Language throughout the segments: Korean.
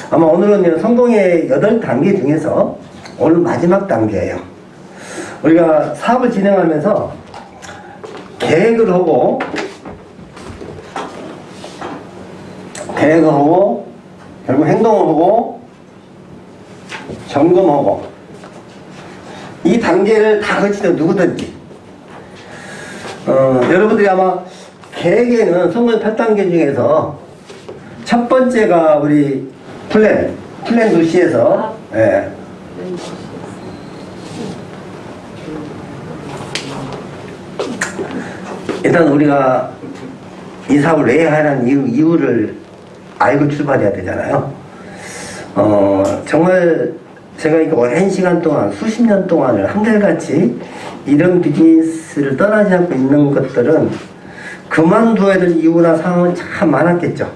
아마 오늘은 성공의 8단계 중에서 오늘 마지막 단계예요. 우리가 사업을 진행하면서 계획을 하고 결국 행동을 하고 점검하고 이 단계를 다 거치는 누구든지 여러분들이 아마 계획에는 성공 8단계 중에서 첫 번째가 우리 플랜 도시에서 예. 일단 우리가 이 사업을 왜 하라는 이유를 알고 출발해야 되잖아요. 정말 제가 이거 오랜 시간 동안 수십 년 동안을 한결같이 이런 비즈니스를 떠나지 않고 있는 것들은 그만둬야 될 이유나 상황은 참 많았겠죠.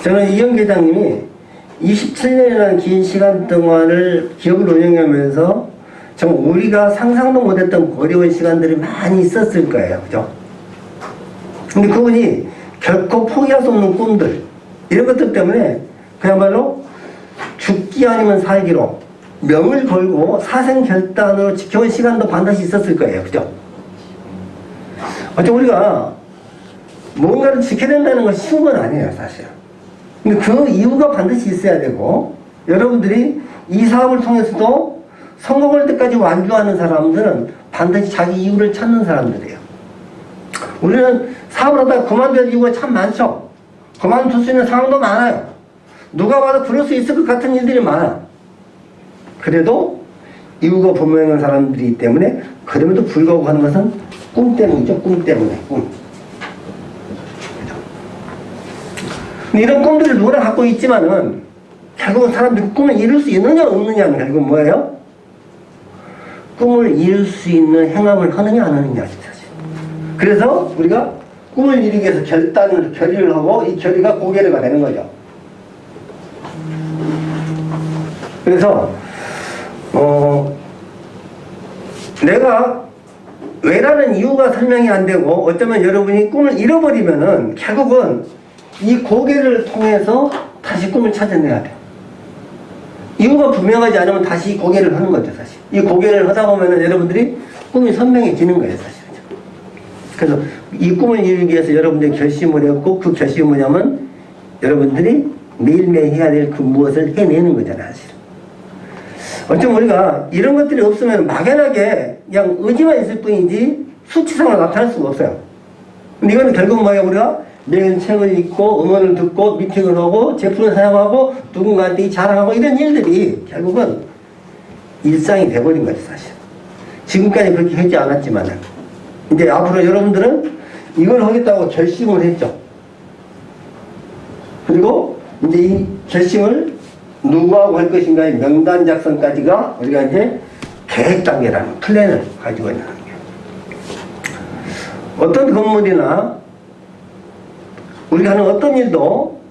저는 이영 회장님이 27년이라는 긴 시간 동안을 기업을 운영하면서 정말 우리가 상상도 못했던 어려운 시간들이 많이 있었을 거예요. 그죠? 근데 그분이 결코 포기할 수 없는 꿈들, 이런 것들 때문에 그야말로 죽기 아니면 살기로 명을 걸고 사생결단으로 지켜온 시간도 반드시 있었을 거예요. 그죠? 어차피 우리가 뭔가를 지켜야 된다는 건 쉬운 건 아니에요, 사실. 근데 그 이유가 반드시 있어야 되고, 여러분들이 이 사업을 통해서도 성공할 때까지 완주하는 사람들은 반드시 자기 이유를 찾는 사람들이에요. 우리는 사업을 하다가 그만둘 이유가 참 많죠. 그만둘 수 있는 상황도 많아요. 누가 봐도 그럴 수 있을 것 같은 일들이 많아. 그래도 이유가 분명한 사람들이기 때문에 그럼에도 불구하고 하는 것은 꿈 때문이죠. 꿈 때문에. 꿈. 이런 꿈들을 누구나 갖고 있지만은 결국은 사람들이 꿈을 이룰 수 있느냐 없느냐는 결국은 뭐예요? 꿈을 이룰 수 있는 행함을 하느냐 안 하느냐지 사실. 그래서 우리가 꿈을 이루기 위해서 결의를 하고 이 결의가 고결의가 되는 거죠. 그래서 내가 왜라는 이유가 설명이 안 되고 어쩌면 여러분이 꿈을 잃어버리면은 결국은 이 고개를 통해서 다시 꿈을 찾아내야 돼요. 이유가 분명하지 않으면 다시 고개를 하는 거죠, 사실. 이 고개를 하다 보면은 여러분들이 꿈이 선명해지는 거예요, 사실. 그래서 이 꿈을 이루기 위해서 여러분들이 결심을 했고, 그 결심이 뭐냐면 여러분들이 매일매일 해야 될 그 무엇을 해내는 거잖아요, 사실. 어쩌면 우리가 이런 것들이 없으면 막연하게 그냥 의지만 있을 뿐이지 수치상으로 나타날 수가 없어요. 근데 이거는 결국 뭐예요? 우리가 매일 책을 읽고 음원을 듣고 미팅을 하고 제품을 사용하고 누군가한테 자랑하고 이런 일들이 결국은 일상이 돼버린 거죠, 사실. 지금까지 그렇게 하지 않았지만 이제 앞으로 여러분들은 이걸 하겠다고 결심을 했죠. 그리고 이제 이 결심을 누구하고 할 것인가의 명단 작성까지가 우리가 이제 계획 단계라는 플랜을 가지고 있는 거예요. 어떤 건물이나 우리가 하는 어떤 일도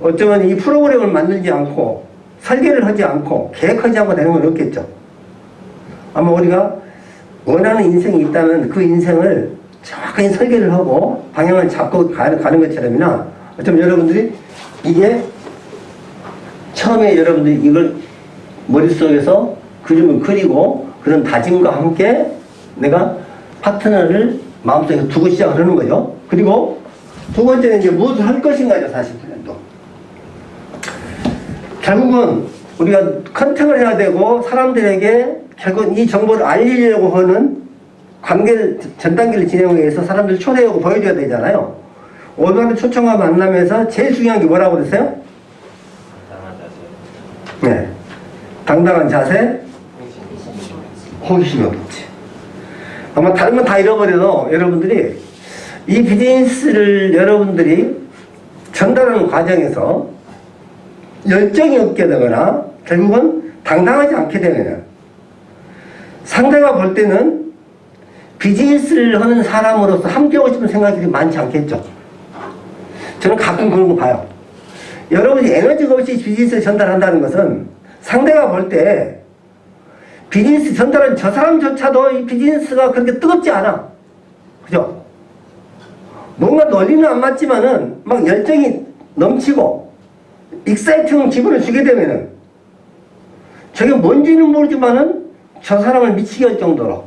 어쩌면 이 프로그램을 만들지 않고 설계를 하지 않고 계획하지 않고 되는 건 없겠죠. 아마 우리가 원하는 인생이 있다면 그 인생을 정확하게 설계를 하고 방향을 잡고 가는 것처럼이나 어쩌면 여러분들이 이게 처음에 여러분들이 이걸 머릿속에서 그림을 그리고 그런 다짐과 함께 내가 파트너를 마음속에 두고 시작을 하는 거죠. 그리고 두 번째는 이제 무엇을 할 것인가죠, 사실. 또. 결국은 우리가 컨택을 해야 되고 사람들에게 결국 이 정보를 알리려고 하는 관계를, 전 단계를 진행하기 위해서 사람들을 초대하고 보여줘야 되잖아요. 오늘의 초청과 만남에서 제일 중요한 게 뭐라고 그랬어요? 네. 당당한 자세, 호기심이 없지. 아마 다른 건 다 잃어버려도 여러분들이 이 비즈니스를 여러분들이 전달하는 과정에서 열정이 없게 되거나 결국은 당당하지 않게 되면 상대가 볼 때는 비즈니스를 하는 사람으로서 함께하고 싶은 생각이 많지 않겠죠. 저는 가끔 그런 거 봐요. 여러분이 에너지가 없이 비즈니스를 전달한다는 것은 상대가 볼 때 비즈니스 전달한 저 사람조차도 이 비즈니스가 그렇게 뜨겁지 않아. 그죠? 뭔가 논리는 안 맞지만은 막 열정이 넘치고 익사이팅 기분을 주게 되면은 저게 뭔지는 모르지만은 저 사람을 미치게 할 정도로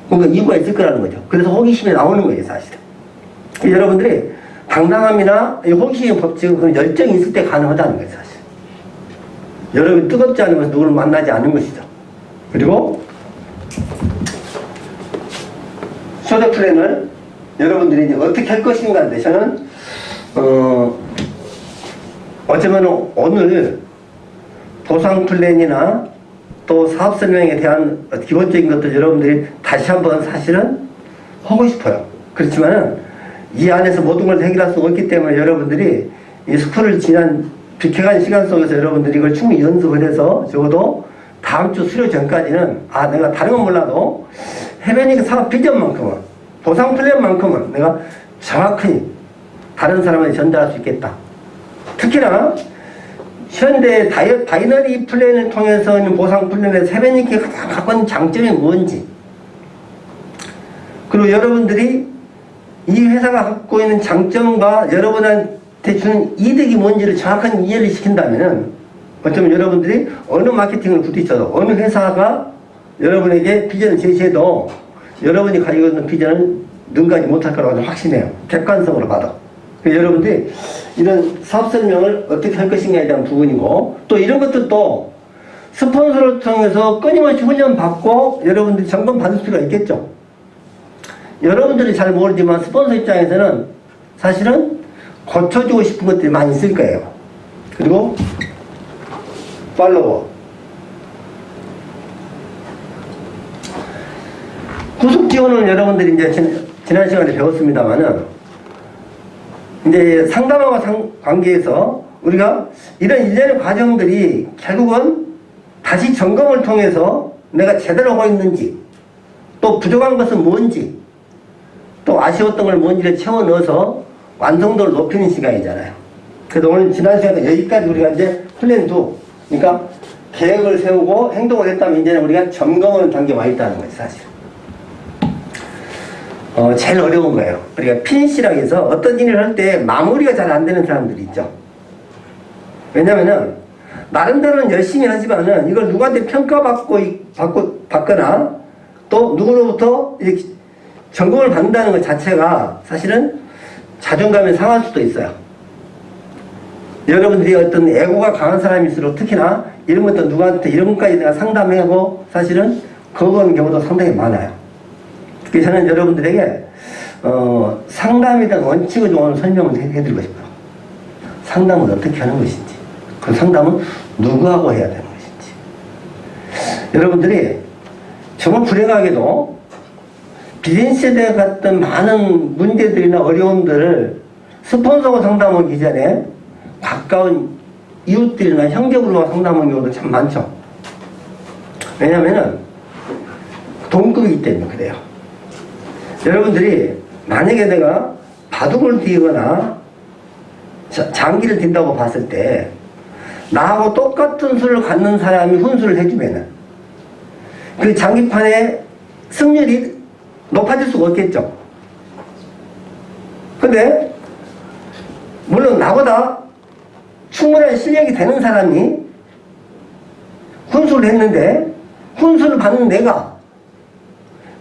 뭔가 이유가 있을 거라는 거죠. 그래서 호기심이 나오는 거예요, 사실은. 여러분들이 당당함이나 호기심의 법칙은 그런 열정이 있을 때 가능하다는 거예요, 사실. 여러분이 뜨겁지 않으면서 누구를 만나지 않는 것이죠. 그리고 소득 플랜을 여러분들이 이제 어떻게 할 것인가인데 저는 어쩌면 오늘 보상 플랜이나 또 사업 설명에 대한 기본적인 것들 여러분들이 다시 한번 사실은 하고 싶어요. 그렇지만은 이 안에서 모든 걸 해결할 수 없기 때문에 여러분들이 이 스쿨을 지난 비켜간 시간 속에서 여러분들이 이걸 충분히 연습을 해서 적어도 다음 주 수료 전까지는 내가 다른 건 몰라도 해변이 사업 비전만큼은 보상 플랜만큼은 내가 정확히 다른 사람에게 전달할 수 있겠다. 특히나 현대 바이너리 플랜을 통해서 있는 보상 플랜에서 해변이가 가장 갖고 있는 장점이 뭔지, 그리고 여러분들이 이 회사가 갖고 있는 장점과 여러분한테 주는 이득이 뭔지를 정확한 이해를 시킨다면은 어쩌면 여러분들이 어느 마케팅을 부딪혀도 어느 회사가 여러분에게 비전을 제시해도 여러분이 가지고 있는 비전을 능가하지 못할 거라고 확신해요. 객관성으로 봐도. 여러분들이 이런 사업 설명을 어떻게 할 것인가에 대한 부분이고, 또 이런 것들도 스폰서를 통해서 끊임없이 훈련받고 여러분들이 점검 받을 수가 있겠죠. 여러분들이 잘 모르지만 스폰서 입장에서는 사실은 고쳐주고 싶은 것들이 많이 있을 거예요. 그리고 팔로워, 구속 지원을 여러분들이 이제 지난 시간에 배웠습니다만은 이제 상담하고 관계에서 우리가 이런 일련의 과정들이 결국은 다시 점검을 통해서 내가 제대로 하고 있는지, 또 부족한 것은 뭔지, 또 아쉬웠던 걸 뭔지를 채워 넣어서 완성도를 높이는 시간이잖아요. 그래서 오늘 지난 시간에 여기까지 우리가 이제 플랜 2, 그러니까 계획을 세우고 행동을 했다면 이제는 우리가 점검하는 단계에 와 있다는 거지, 사실. 제일 어려운 거예요. 우리가 피니시라고 해서 어떤 일을 할 때 마무리가 잘 안 되는 사람들이 있죠. 왜냐면은 나름대로는 열심히 하지만은 이걸 누구한테 받거나 또 누구로부터 이렇게 점검을 받는다는 것 자체가 사실은 자존감이 상할 수도 있어요. 여러분들이 어떤 애고가 강한 사람일수록 특히나 이런 것도 누구한테 이런 것까지 내가 상담하고 사실은 거부하는 경우도 상당히 많아요. 그래서 저는 여러분들에게 상담에 대한 원칙을 좀 설명을 해드리고 싶어요. 상담은 어떻게 하는 것인지, 그 상담은 누구하고 해야 되는 것인지. 여러분들이 정말 불행하게도 비즈니스에 같은 많은 문제들이나 어려움들을 스폰서가 상담하기 전에 가까운 이웃들이나 형제부로가 상담하는 경우도 참 많죠. 왜냐면은 동급이기 때문에 그래요. 여러분들이 만약에 내가 바둑을 띄거나 장기를 뛴다고 봤을 때 나하고 똑같은 수를 갖는 사람이 훈수를 해주면은 그 장기판의 승률이 높아질 수가 없겠죠. 근데 물론 나보다 충분한 실력이 되는 사람이 훈수를 했는데 훈수를 받는 내가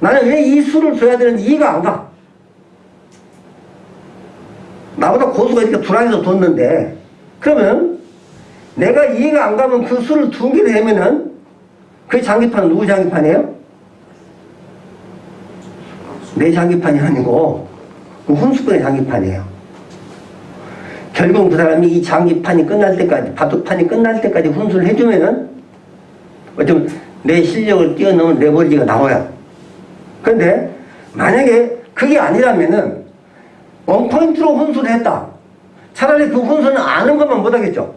나는 왜 이 수를 줘야 되는지 이해가 안 가. 나보다 고수가 이렇게 불안해서 뒀는데, 그러면 내가 이해가 안 가면 그 수를 두 개를 하면은 그 장기판은 누구 장기판이에요? 내 장기판이 아니고 그 훈수꾼의 장기판이에요. 결국 그 사람이 이 장기판이 끝날 때까지, 바둑판이 끝날 때까지 훈수를 해주면은 어쩌면 내 실력을 뛰어넘은 레버리지가 나와요. 그런데 만약에 그게 아니라면은 원포인트로 훈수를 했다. 차라리 그 훈수는 아는 것만 못하겠죠.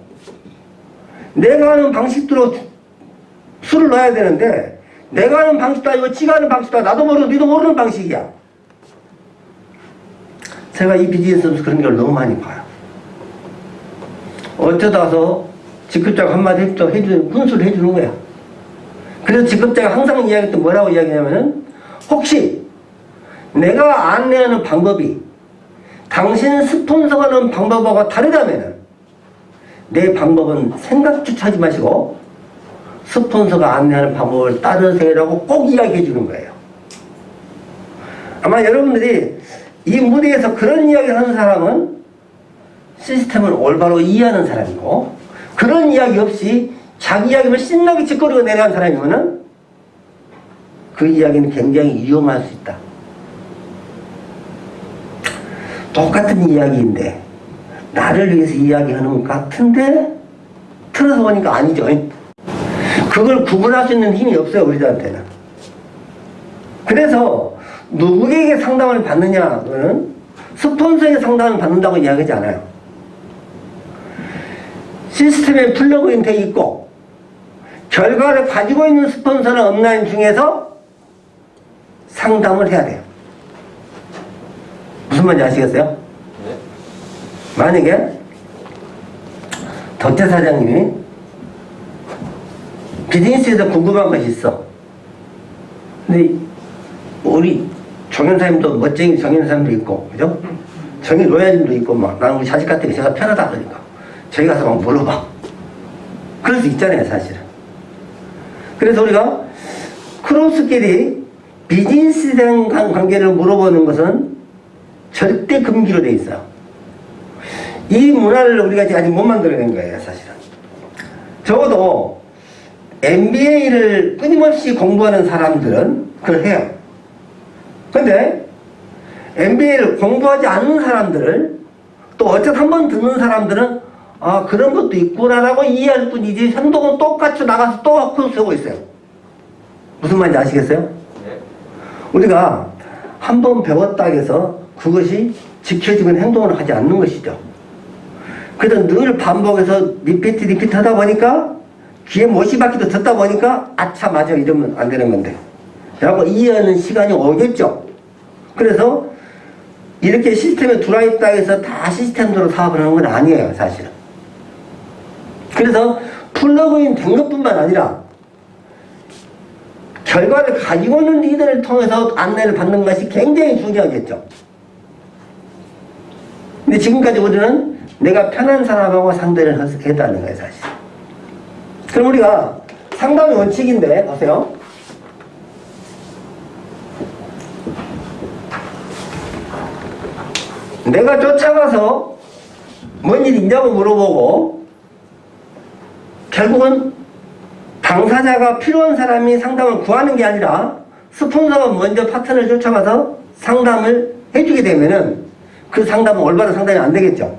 내가 하는 방식대로 수를 넣어야 되는데 내가 하는 방식도 아니고 지가 하는 방식도 아니고 나도 모르고 니도 모르는 방식이야. 제가 이 비즈니스에서 그런 걸 너무 많이 봐요. 어쩌다서 직급자가 한마디 훈수를 해주는 거야. 그래서 직급자가 항상 이야기했던 뭐라고 이야기하냐면은 혹시 내가 안내하는 방법이 당신 스폰서가 하는 방법하고 다르다면은 내 방법은 생각조차 하지 마시고 스폰서가 안내하는 방법을 따르세요라고 꼭 이야기해 주는 거예요. 아마 여러분들이 이 무대에서 그런 이야기를 하는 사람은 시스템을 올바로 이해하는 사람이고, 그런 이야기 없이 자기 이야기를 신나게 짓거리고 내려간 사람이면은 그 이야기는 굉장히 위험할 수 있다. 똑같은 이야기인데 나를 위해서 이야기하는 것 같은데 틀어서 보니까 아니죠. 그걸 구분할 수 있는 힘이 없어요, 우리들한테는. 그래서 누구에게 상담을 받느냐는 스폰서에게 상담을 받는다고 이야기하지 않아요. 시스템에 플러그인 돼 있고 결과를 가지고 있는 스폰서나 업라인 중에서 상담을 해야 돼요. 무슨 말인지 아시겠어요? 네. 만약에 덕재 사장님이 비즈니스에서 궁금한 것이 있어. 근데 우리 정연사님도 멋쟁이 정연사님도 있고, 그죠? 정연 로야님도 있고, 막 나는 우리 자식 같은 게 제가 편하다 그러니까 저희 가서 막 물어봐. 그럴 수 있잖아요, 사실은. 그래서 우리가 크로스끼리 비즈니스에 대한 관계를 물어보는 것은 절대 금기로 돼 있어요. 이 문화를 우리가 아직 못 만들어낸 거예요, 사실은. 적어도 MBA를 끊임없이 공부하는 사람들은 그걸 해요. 근데 MBA를 공부하지 않는 사람들을 또 어쨌든 한번 듣는 사람들은 아, 그런 것도 있구나라고 이해할 뿐이지 행동은 똑같이 나가서 또 코스 쓰고 있어요. 무슨 말인지 아시겠어요? 네. 우리가 한번 배웠다 해서 그것이 지켜지면 행동을 하지 않는 것이죠. 그래서 늘 반복해서 리피트 하다 보니까 귀에 못이 박히도 듣다 보니까 아차 맞아 이러면 안 되는 건데 라고 이해하는 시간이 오겠죠. 그래서 이렇게 시스템에 들어와 있다 해서 다 시스템대로 사업을 하는 건 아니에요, 사실은. 그래서 플러그인 된 것뿐만 아니라 결과를 가지고 있는 리더를 통해서 안내를 받는 것이 굉장히 중요하겠죠. 근데 지금까지 우리는 내가 편한 사람하고 상대를 했다는 거예요, 사실. 그럼 우리가 상담의 원칙인데, 보세요. 내가 쫓아가서 뭔 일 있냐고 물어보고 결국은 당사자가 필요한 사람이 상담을 구하는 게 아니라 스폰서가 먼저 파트너를 쫓아가서 상담을 해주게 되면은 그 상담은 올바른 상담이 안 되겠죠.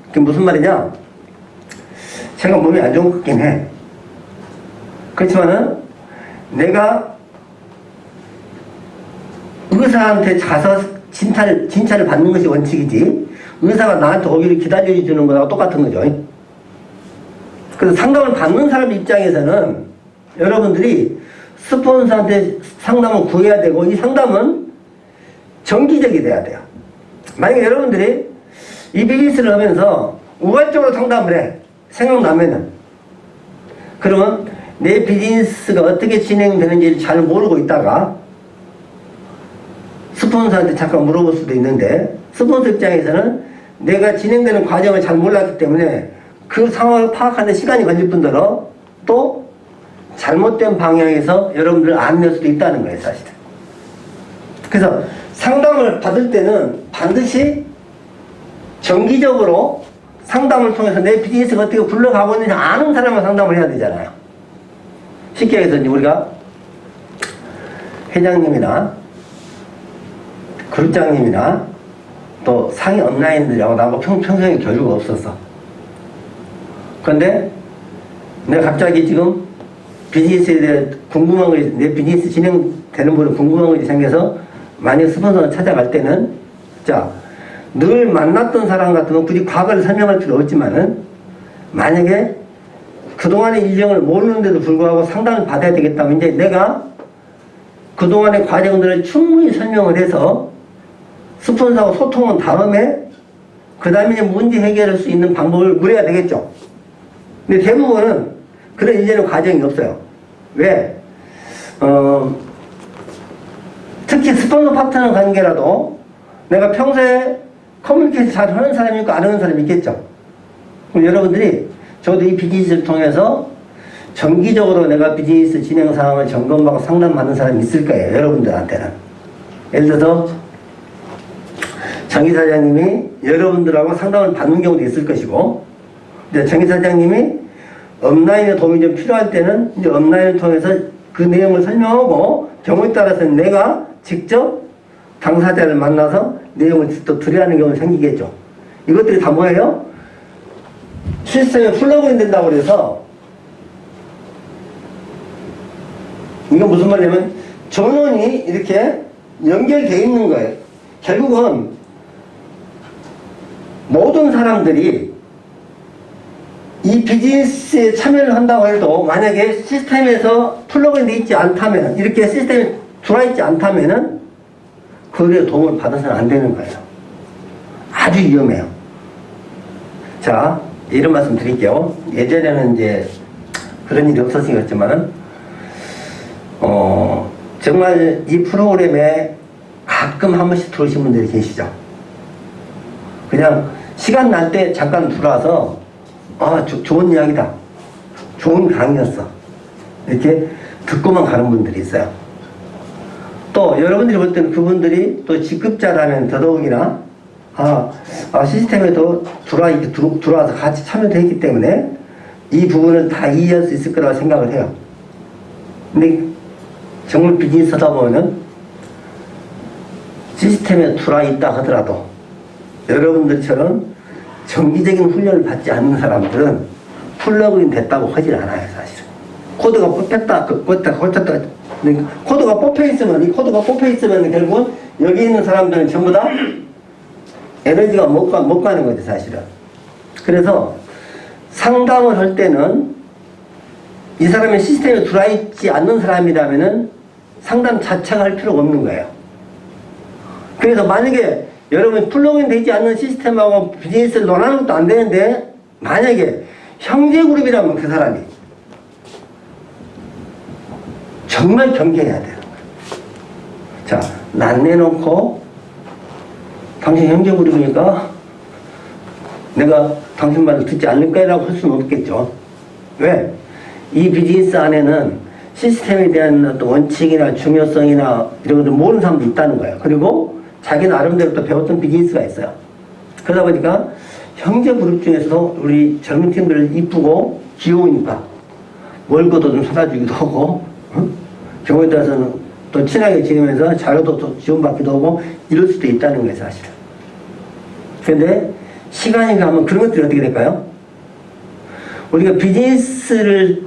그게 무슨 말이냐? 제가 몸이 안 좋은 것 같긴 해. 그렇지만은 내가 의사한테 가서 진찰을 받는 것이 원칙이지 의사가 나한테 오기를 기다려주는 거랑 똑같은 거죠. 그래서 상담을 받는 사람 입장에서는 여러분들이 스폰서한테 상담을 구해야 되고 이 상담은 정기적이 돼야 돼요. 만약에 여러분들이 이 비즈니스를 하면서 우발적으로 상담을 해. 생각나면은. 그러면 내 비즈니스가 어떻게 진행되는지 잘 모르고 있다가 스폰서한테 잠깐 물어볼 수도 있는데 스폰서 입장에서는 내가 진행되는 과정을 잘 몰랐기 때문에 그 상황을 파악하는 데 시간이 걸릴 뿐더러 또 잘못된 방향에서 여러분들을 안낼 수도 있다는 거예요, 사실은. 그래서 상담을 받을 때는 반드시 정기적으로 상담을 통해서 내 비즈니스가 어떻게 굴러가고 있는지 아는 사람만 상담을 해야 되잖아요. 쉽게 해서 우리가 회장님이나 그룹장님이나 또 상위 업라인들하고 나하고 평소에 교류가 없었어. 그런데 내가 갑자기 지금 비즈니스에 대해 궁금한 것이, 내 비즈니스 진행되는 분이 궁금한 것이 생겨서 만약 스폰서를 찾아갈 때는 자, 늘 만났던 사람 같으면 굳이 과거를 설명할 필요 없지만은 만약에 그동안의 일정을 모르는데도 불구하고 상담을 받아야 되겠다면 이제 내가 그동안의 과정들을 충분히 설명을 해서 스폰서하고 소통한 다음에 그 다음에 문제 해결할 수 있는 방법을 물어야 되겠죠. 근데 대부분은 그런 일련의 과정이 없어요. 왜? 특히 스폰서 파트너 관계라도 내가 평소에 커뮤니케이션 잘 하는 사람이 있고 안 하는 사람이 있겠죠. 그럼 여러분들이 저도 이 비즈니스를 통해서 정기적으로 내가 비즈니스 진행 상황을 점검하고 상담받는 사람이 있을 거예요. 여러분들한테는. 예를 들어서 정기 사장님이 여러분들하고 상담을 받는 경우도 있을 것이고, 근데 정기 사장님이 업라인에 도움이 좀 필요할 때는 이제 업라인을 통해서 그 내용을 설명하고, 경우에 따라서는 내가 직접 당사자를 만나서 내용을 또 드려야 하는 경우가 생기겠죠. 이것들이 다 뭐예요? 시스템에 플러그인 된다고 그래서, 이건 무슨 말이냐면 전원이 이렇게 연결되어 있는 거예요. 결국은 모든 사람들이 이 비즈니스에 참여를 한다고 해도 만약에 시스템에서 플러그인 되어 있지 않다면, 이렇게 시스템에 들어와 있지 않다면은 그에 도움을 받아서는 안 되는 거예요. 아주 위험해요. 자, 이런 말씀 드릴게요. 예전에는 이제 그런 일이 없었으니까지만은 정말 이 프로그램에 가끔 한 번씩 들어오신 분들이 계시죠. 그냥 시간 날 때 잠깐 들어와서 좋은 이야기다, 좋은 강의였어, 이렇게 듣고만 가는 분들이 있어요. 또 여러분들이 볼 때는 그분들이 또 직급자라면 더더욱이나 시스템에도 들어와서 같이 참여되어 있기 때문에 이 부분을 다 이해할 수 있을 거라고 생각을 해요. 근데 정말 비즈니스 하다 보면은 시스템에 들어와 있다 하더라도 여러분들처럼 정기적인 훈련을 받지 않는 사람들은 플러그인 됐다고 하질 않아요, 사실은. 코드가 뽑혔다, 코드가 뽑혀 있으면 결국은 여기 있는 사람들은 전부 다 에너지가 못 가는 거죠, 사실은. 그래서 상담을 할 때는 이 사람이 시스템에 들어와 있지 않는 사람이라면은 상담 자체가 할 필요가 없는 거예요. 그래서 만약에 여러분 플러그인 되지 않는 시스템하고 비즈니스를 논하는 것도 안 되는데, 만약에 형제그룹이라면 그 사람이 정말 경계해야 돼요. 자, 난 내놓고 당신 형제그룹이니까 내가 당신 말을 듣지 않을 거라고 할 수는 없겠죠. 왜? 이 비즈니스 안에는 시스템에 대한 어떤 원칙이나 중요성이나 이런 것들 모르는 사람도 있다는 거예요. 그리고 자기 나름대로 또 배웠던 비즈니스가 있어요. 그러다 보니까 형제 그룹 중에서도 우리 젊은 팀들 이쁘고 귀여우니까 월급도 좀 쏟아주기도 하고, 경우에 따라서는 또 친하게 지내면서 자료도 또 지원받기도 하고 이럴 수도 있다는 거예요, 사실은. 그런데 시간이 가면 그런 것들이 어떻게 될까요? 우리가 비즈니스를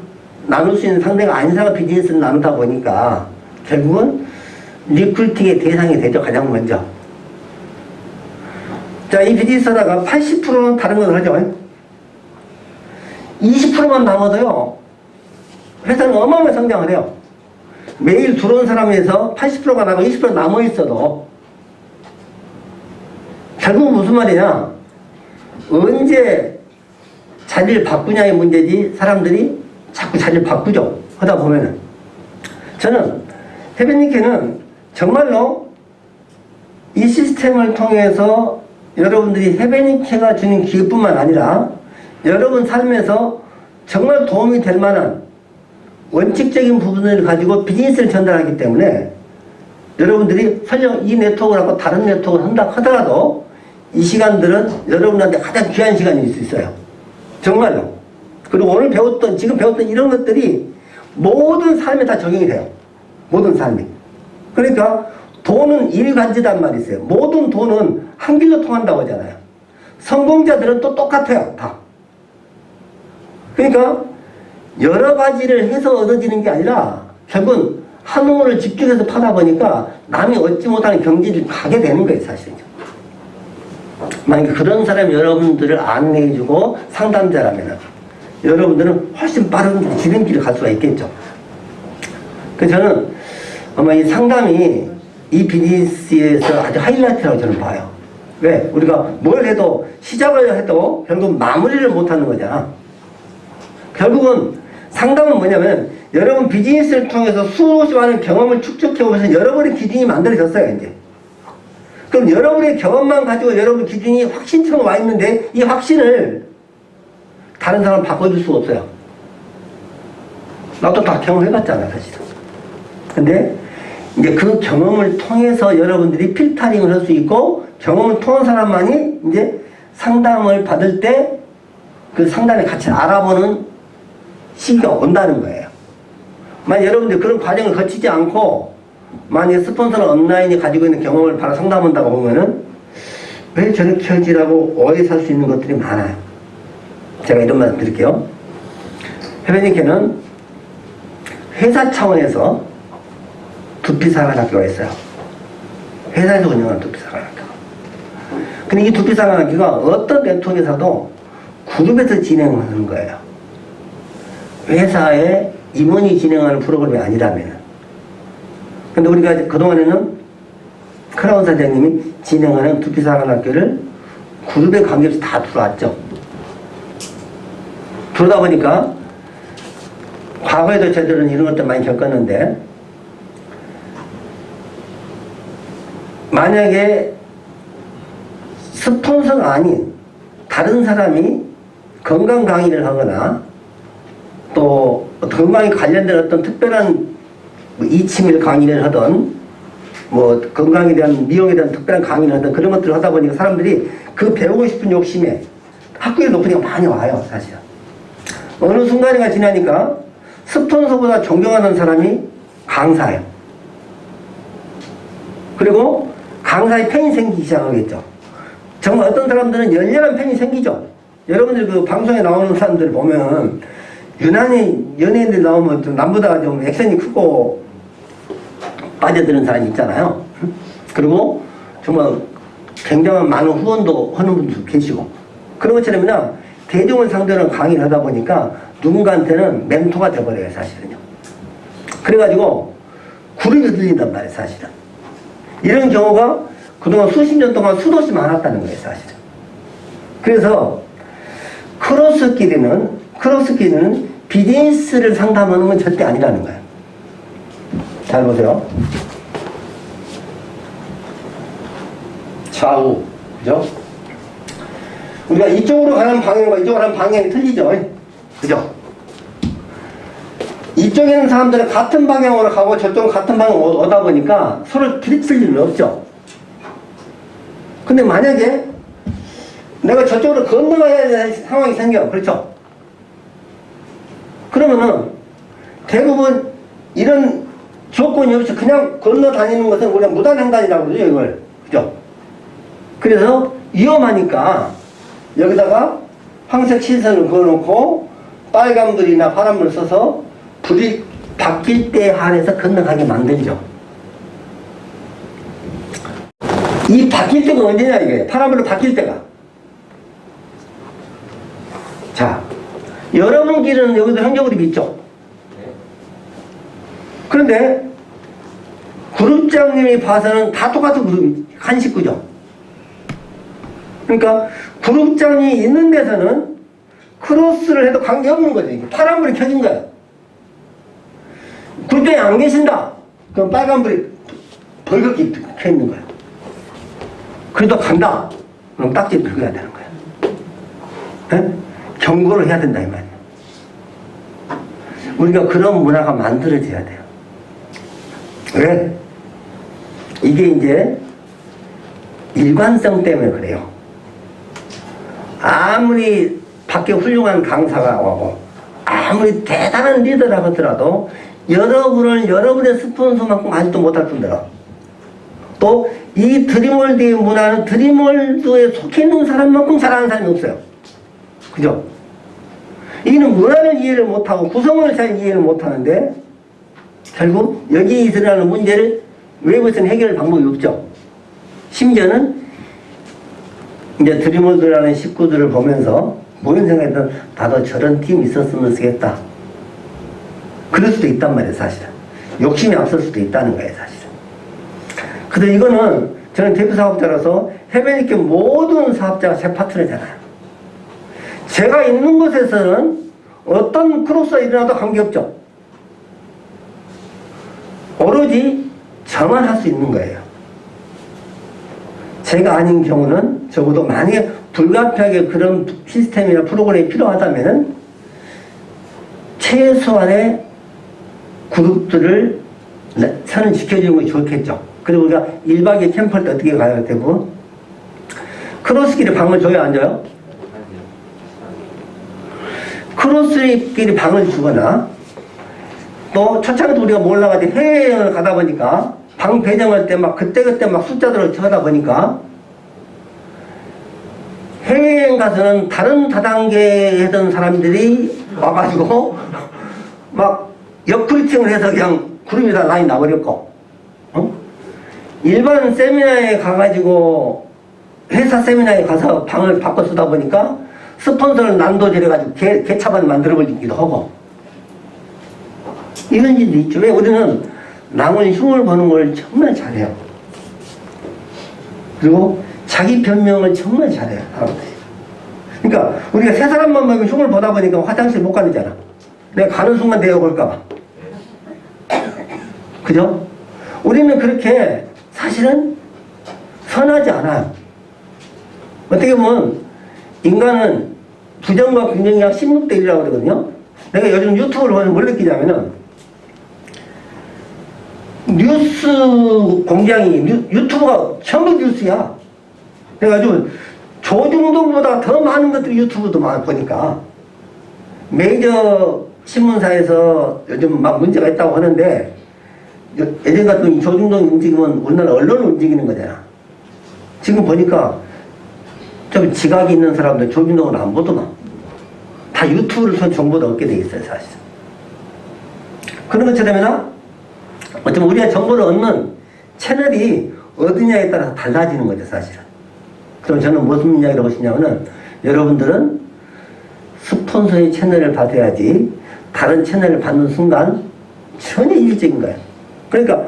나눌 수 있는 상대가 아닌 사람 비즈니스를 나누다 보니까 결국은 리크루팅의 대상이 되죠, 가장 먼저. 자, 이 비즈니스 하다가 80%는 다른 걸 하죠. 20%만 남아도요, 회사는 어마어마하게 성장을 해요. 매일 들어온 사람에서 80%가 나고 20% 남아있어도 결국은 무슨 말이냐, 언제 자리를 바꾸냐의 문제지 사람들이 자꾸 자리를 바꾸죠, 하다 보면은. 저는 해변니케는 정말로 이 시스템을 통해서 여러분들이 해변니케가 주는 기회뿐만 아니라 여러분 삶에서 정말 도움이 될 만한 원칙적인 부분을 가지고 비즈니스를 전달하기 때문에 여러분들이 설령 이 네트워크를 하고 다른 네트워크를 한다 하더라도 이 시간들은 여러분한테 가장 귀한 시간일 수 있어요. 정말로. 그리고 오늘 지금 배웠던 이런 것들이 모든 삶에 다 적용이 돼요. 모든 삶에. 그러니까 돈은 일관지단 말이 있어요. 모든 돈은 한 길로 통한다고 하잖아요. 성공자들은 또 똑같아요, 다. 그러니까 여러 가지를 해서 얻어지는 게 아니라 결국은 한 우물을 집중해서 파다 보니까 남이 얻지 못하는 경지를 가게 되는 거예요, 사실은. 만약에 그런 사람이 여러분들을 안내해주고 상담자라면 여러분들은 훨씬 빠른 지름길을 갈 수가 있겠죠. 그래서 저는 아마 이 상담이 이 비즈니스에서 아주 하이라이트라고 저는 봐요. 왜? 우리가 뭘 해도 시작을 해도 결국 마무리를 못하는 거잖아. 결국은 상담은 뭐냐면 여러분 비즈니스를 통해서 수없이 많은 경험을 축적해오면서 여러분의 기준이 만들어졌어요, 이제. 그럼 여러분의 경험만 가지고 여러분 기준이 확신처럼 와 있는데 이 확신을 다른 사람 바꿔줄 수가 없어요. 나도 다 경험해봤잖아, 사실은. 근데 이제 그 경험을 통해서 여러분들이 필터링을 할 수 있고, 경험을 통한 사람만이 이제 상담을 받을 때 그 상담의 가치를 알아보는 시기가 온다는 거예요. 만약 여러분들 그런 과정을 거치지 않고, 만약 스폰서는 온라인이 가지고 있는 경험을 바로 상담한다고 보면은 왜 저렇게 하지라고 오해 살 수 있는 것들이 많아요. 제가 이런 말씀 드릴게요. 회원님께는 회사 차원에서 두피상한학교가 있어요. 회사에서 운영하는 두피상한학교. 근데 이 두피상한학교가 어떤 네트워크에서도 그룹에서 진행하는 거예요. 회사에 임원이 진행하는 프로그램이 아니라면. 근데 우리가 그동안에는 크라운 사장님이 진행하는 두피상한학교를 그룹에 관계없이 다 들어왔죠. 그러다 보니까 과거에도 저들은 이런 것들 많이 겪었는데, 만약에 스폰서가 아닌 다른 사람이 건강 강의를 하거나 또 건강에 관련된 어떤 특별한 이치밀 강의를 하던 뭐 건강에 대한 미용에 대한 특별한 강의를 하던 그런 것들을 하다 보니까 사람들이 그 배우고 싶은 욕심에 학교에 높으니까 많이 와요, 사실은. 어느 순간이가 지나니까 스폰서보다 존경하는 사람이 강사예요. 그리고 강사의 팬이 생기기 시작하겠죠. 정말 어떤 사람들은 열렬한 팬이 생기죠. 여러분들 그 방송에 나오는 사람들 보면 유난히 연예인들 나오면 좀 남보다 좀 액션이 크고 빠져드는 사람이 있잖아요. 그리고 정말 굉장한 많은 후원도 하는 분도 계시고, 그런 것처럼 대중을 상대로 강의를 하다 보니까 누군가한테는 멘토가 돼버려요, 사실은요. 그래가지고 구름이 들린단 말이에요, 사실은. 이런 경우가 그동안 수십 년 동안 수도 없이 많았다는 거예요, 사실은. 그래서 크로스끼리는 비즈니스를 상담하는 건 절대 아니라는 거예요. 잘 보세요. 좌우, 그죠? 우리가 이쪽으로 가는 방향과 이쪽으로 가는 방향이 틀리죠? 그죠? 이쪽에 있는 사람들은 같은 방향으로 가고 저쪽은 같은 방향으로 오다 보니까 서로 부딪힐 일은 없죠. 근데 만약에 내가 저쪽으로 건너가야 되는 상황이 생겨. 그렇죠? 그러면은 대부분 이런 조건이 없이 그냥 건너 다니는 것은 우리가 무단횡단이라고 그러죠, 이걸. 그죠? 그래서 위험하니까 여기다가 황색 시선을 그어놓고 빨간불이나 파란불을 써서 불이 바뀔 때에 한해서 건너가게 만들죠. 이 바뀔 때가 언제냐, 이게. 파란불로 바뀔 때가. 자, 여러분 길은 여기도 행정그룹이 있죠. 그런데 그룹장님이 봐서는 다 똑같은 그룹이 한 식구죠. 그러니까 그룹장이 있는 데서는 크로스를 해도 관계없는 거죠. 이게 파란불이 켜진 거야. 그룹장이 안 계신다. 그럼 빨간불이 벌겋게 켜 있는 거야. 그래도 간다. 그럼 딱지 긁어야 되는 거야. 네? 경고를 해야 된다, 이 말이야. 우리가 그런 문화가 만들어져야 돼요. 왜? 이게 이제 일관성 때문에 그래요. 아무리 밖에 훌륭한 강사가 오고 아무리 대단한 리더라고 하더라도 여러분의 스폰서만큼 아직도 못할 뿐더러 또 이 드림월드의 문화는 드림월드에 속해 있는 사람만큼 잘하는 사람이 없어요. 그죠? 이는 문화를 이해를 못하고 구성원을 잘 이해를 못하는데 결국 여기에 일어나는 문제를 외부에서는 해결할 방법이 없죠. 심지어는 이제 드림월드라는 식구들을 보면서 모인 생각했던 나도 저런 팀 있었으면 쓰겠다. 그럴 수도 있단 말이에요, 사실은. 욕심이 앞설 수도 있다는 거예요, 사실은. 근데 이거는 저는 대표 사업자라서 해변있게 모든 사업자가 제 파트너잖아요. 제가 있는 곳에서는 어떤 크로스가 일어나도 관계없죠. 오로지 저만 할 수 있는 거예요. 제가 아닌 경우는 적어도 만약에 불가피하게 그런 시스템이나 프로그램이 필요하다면은 최소한의 그룹들을 선을 지켜주는 것이 좋겠죠. 그리고 우리가 1박 2일 캠프할 때 어떻게 가야 되고, 크로스끼리 방을 줘야 안 줘요? 크로스끼리 방을 주거나, 또 초창기도 우리가 몰라가지고 해외여행을 가다 보니까 방 배정할 때 막 그때그때 막 숫자들을 쳐다 보니까 해외여행 가서는 다른 다단계에 했던 사람들이 와가지고 막 옆구리팅을 해서 그냥 그룹이 다 라인 나버렸고, 일반 세미나에 가가지고 회사 세미나에 가서 방을 바꿔 쓰다 보니까 스폰서를 난도질해가지고 개차반 만들어버리기도 하고, 이런 일도 있죠. 왜? 우리는 남을 흉을 보는 걸 정말 잘해요. 그리고 자기 변명을 정말 잘해요. 그러니까 우리가 세 사람만 보면 흉을 보다 보니까 화장실 못 가잖아. 내가 가는 순간 내어볼까봐. 그죠? 우리는 그렇게 사실은 선하지 않아요. 어떻게 보면 인간은 부정과 긍정이 약 16대 1이라고 그러거든요. 내가 요즘 유튜브를 보면 뭘 느끼냐면은 뉴스 공장이 유튜브가 전부 뉴스야. 그래가지고 조중동보다 더 많은 것들이 유튜브도 많아 보니까 메이저 신문사에서 요즘 막 문제가 있다고 하는데, 예전 같은 조중동 움직이면 우리나라 언론을 움직이는 거잖아. 지금 보니까 좀 지각이 있는 사람들 조중동을 안 보더만. 다 유튜브를 선 정보도 얻게 돼 있어요, 사실. 그런 것처럼이나 어쩌면 우리가 정보를 얻는 채널이 어디냐에 따라서 달라지는 거죠, 사실은. 그럼 저는 무슨 이야기를 하시냐면은, 여러분들은 스폰서의 채널을 받아야지 다른 채널을 받는 순간 전혀 일적인 거예요. 그러니까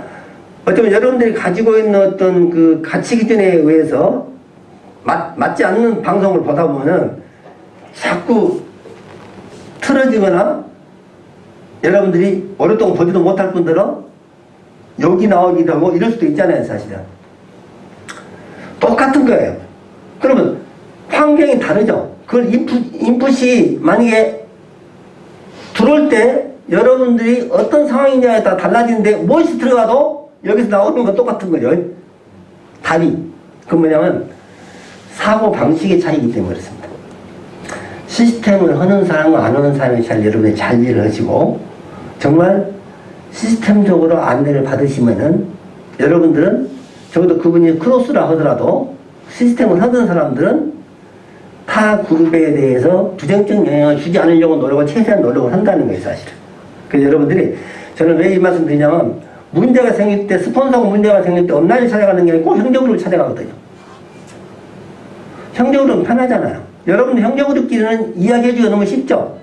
어쩌면 여러분들이 가지고 있는 어떤 그 가치 기준에 의해서 맞지 않는 방송을 보다 보면은 자꾸 틀어지거나 여러분들이 오랫동안 보지도 못할 뿐더러 욕이 나오기도 하고 이럴 수도 있잖아요, 사실은. 똑같은 거예요. 그러면 환경이 다르죠. 그걸 인풋이 만약에 들어올 때 여러분들이 어떤 상황이냐에 따라 달라지는데 무엇이 들어가도 여기서 나오는 건 똑같은 거죠. 답이. 그 뭐냐면 사고 방식의 차이이기 때문에 그렇습니다. 시스템을 하는 사람과 안 하는 사람이 잘 여러분이 잘 이해를 하시고 정말 시스템적으로 안내를 받으시면은 여러분들은 적어도 그분이 크로스라 하더라도 시스템을 하던 사람들은 타 그룹에 대해서 부정적 영향을 주지 않으려고 노력을 최대한 노력을 한다는 거예요, 사실은. 그래서 여러분들이 저는 왜 이 말씀 드리냐면 문제가 생길 때 스폰서가 문제가 생길 때 온라인 찾아가는 게 아니고 형제그룹을 찾아가거든요. 형제그룹은 편하잖아요. 여러분들 형제그룹끼리는 이야기해주기가 너무 쉽죠.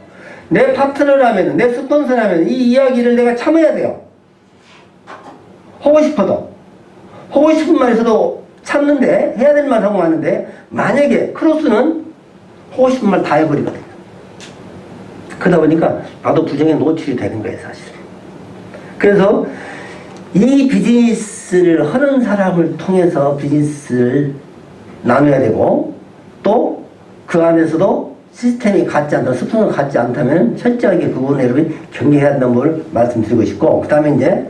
내 파트너라면 내 스폰서라면 이 이야기를 내가 참아야 돼요. 하고 싶어도 하고 싶은 말에서도 참는데 해야 될 말 하고 하는데 만약에 크로스는 하고 싶은 말 다 해버리거든요. 그러다 보니까 나도 부정에 노출이 되는 거예요, 사실. 그래서 이 비즈니스를 하는 사람을 통해서 비즈니스를 나눠야 되고 또 그 안에서도 시스템이 같지 않다, 스폰서가 같지 않다면 철저하게 그 부분을 여러분이 경계해야 한다는 걸 말씀드리고 싶고, 그 다음에 이제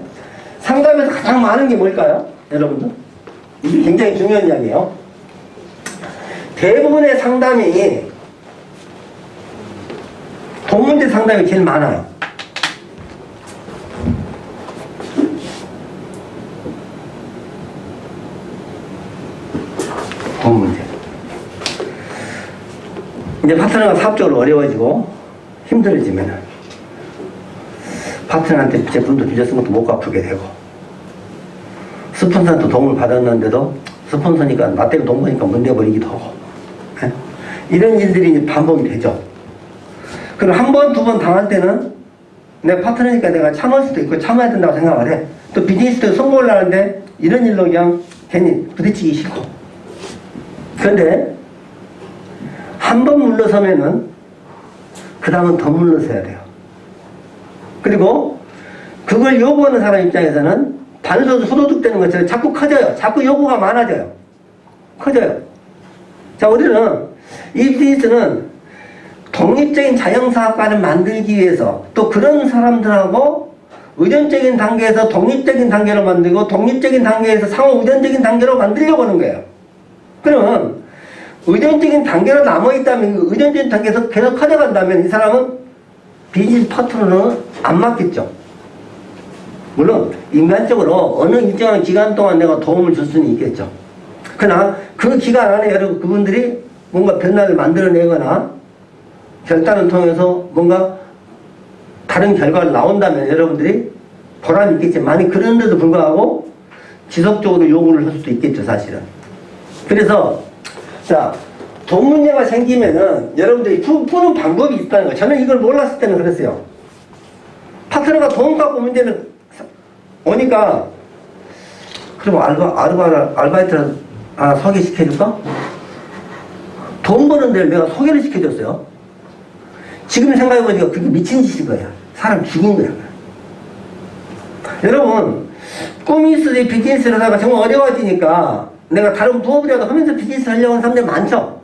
상담에서 가장 많은 게 뭘까요? 여러분들? 이게 굉장히 중요한 이야기예요. 대부분의 상담이 돈 문제 상담이 제일 많아요. 돈 문제. 이제 파트너가 사업적으로 어려워지고 힘들어지면은 파트너한테 제품도 빚었은 것도 못 갚게 되고 스폰서한테 도움을 받았는데도 스폰서니까 나 때문에 돈 버니까 못 내버리기도 하고 이런 일들이 반복이 되죠. 그럼 한 번, 두 번 당할 때는 내 파트너니까 내가 참을 수도 있고 참아야 된다고 생각을 해. 또 비즈니스도 성공을 하는데 이런 일로 그냥 괜히 부딪히기 싫고. 그런데 한 번 물러서면은 그 다음은 더 물러서야 돼요. 그리고 그걸 요구하는 사람 입장에서는 반소득, 소도둑되는 것처럼 자꾸 커져요. 자꾸 요구가 많아져요. 커져요. 자, 우리는 이 비즈니스는 독립적인 자영사업가를 만들기 위해서 또 그런 사람들하고 의존적인 단계에서 독립적인 단계로 만들고 독립적인 단계에서 상호 의존적인 단계로 만들려고 하는 거예요. 그러면 의존적인 단계로 남아있다면 의존적인 단계에서 계속 커져간다면 이 사람은 비즈니스 파트너는 안 맞겠죠. 물론 인간적으로 어느 일정한 기간 동안 내가 도움을 줄 수는 있겠죠. 그러나 그 기간 안에 여러분 그분들이 뭔가 변화를 만들어내거나 결단을 통해서 뭔가 다른 결과가 나온다면 여러분들이 보람이 있겠지만 그런데도 불구하고 지속적으로 요구를 할 수도 있겠죠, 사실은. 그래서 자, 돈 문제가 생기면은 여러분들이 푸는 방법이 있다는 거예요. 저는 이걸 몰랐을 때는 그랬어요. 파트너가 돈 갖고 문제는 오니까 그럼 알바이트를 소개시켜줄까? 돈 버는 데를 내가 소개를 시켜줬어요. 지금 생각해보니까 그게 미친 짓인 거야. 사람 죽인 거야. 여러분, 꿈이 있어서 비즈니스를 하다가 정말 어려워지니까 내가 다른 부업이라도 하면서 비즈니스 하려고 하는 사람들 많죠?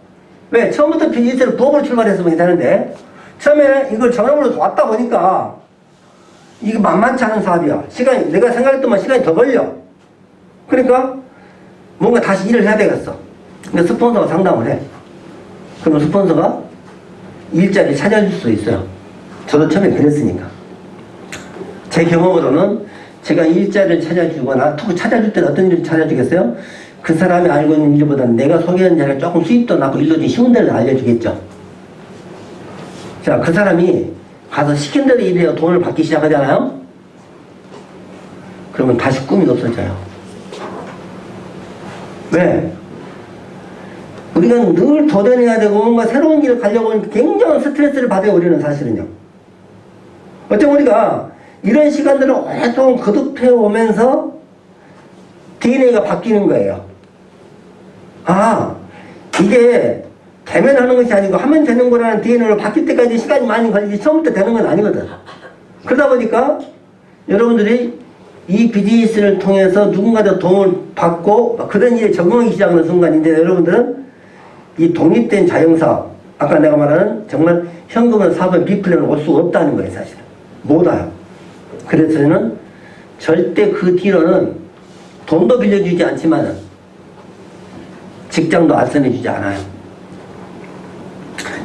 왜? 처음부터 비즈니스를 부업으로 출발했으면 괜찮은데 처음에 이걸 전업으로 왔다 보니까 이게 만만치 않은 사업이야. 시간이, 내가 생각했던 시간이 더 걸려. 그러니까 뭔가 다시 일을 해야 되겠어. 근데 스폰서가 상담을 해. 그럼 스폰서가 일자리를 찾아줄 수 있어요. 저도 처음에 그랬으니까. 제 경험으로는 제가 일자리를 찾아주거나 또 찾아줄 때는 어떤 일을 찾아주겠어요? 그 사람이 알고 있는 일보다는 내가 소개하는 자리가 조금 수입도 낮고 일도 좀 쉬운 데를 알려주겠죠. 자, 그 사람이 가서 시킨 대로 일해야 돈을 받기 시작하잖아요? 그러면 다시 꿈이 없어져요. 왜? 우리가 늘 도전해야 되고 뭔가 새로운 길을 가려고 하는 굉장한 스트레스를 받아요, 우리는 사실은요. 어쩌면 우리가 이런 시간들을 오랫동안 거듭해 오면서 DNA가 바뀌는 거예요. 아, 이게 되면 하는 것이 아니고 하면 되는 거라는 DNA로 바뀔 때까지 시간이 많이 걸리지 처음부터 되는 건 아니거든. 그러다 보니까 여러분들이 이 비즈니스를 통해서 누군가의 도움을 받고 그런 일에 적응하기 시작하는 순간인데 여러분들은 이 독립된 자영사업, 아까 내가 말하는 정말 현금은 사업은 B플랜으로 올 수 없다는 거예요, 사실은. 못 와요. 그래서 저는 절대 그 뒤로는 돈도 빌려주지 않지만 직장도 알선해주지 않아요.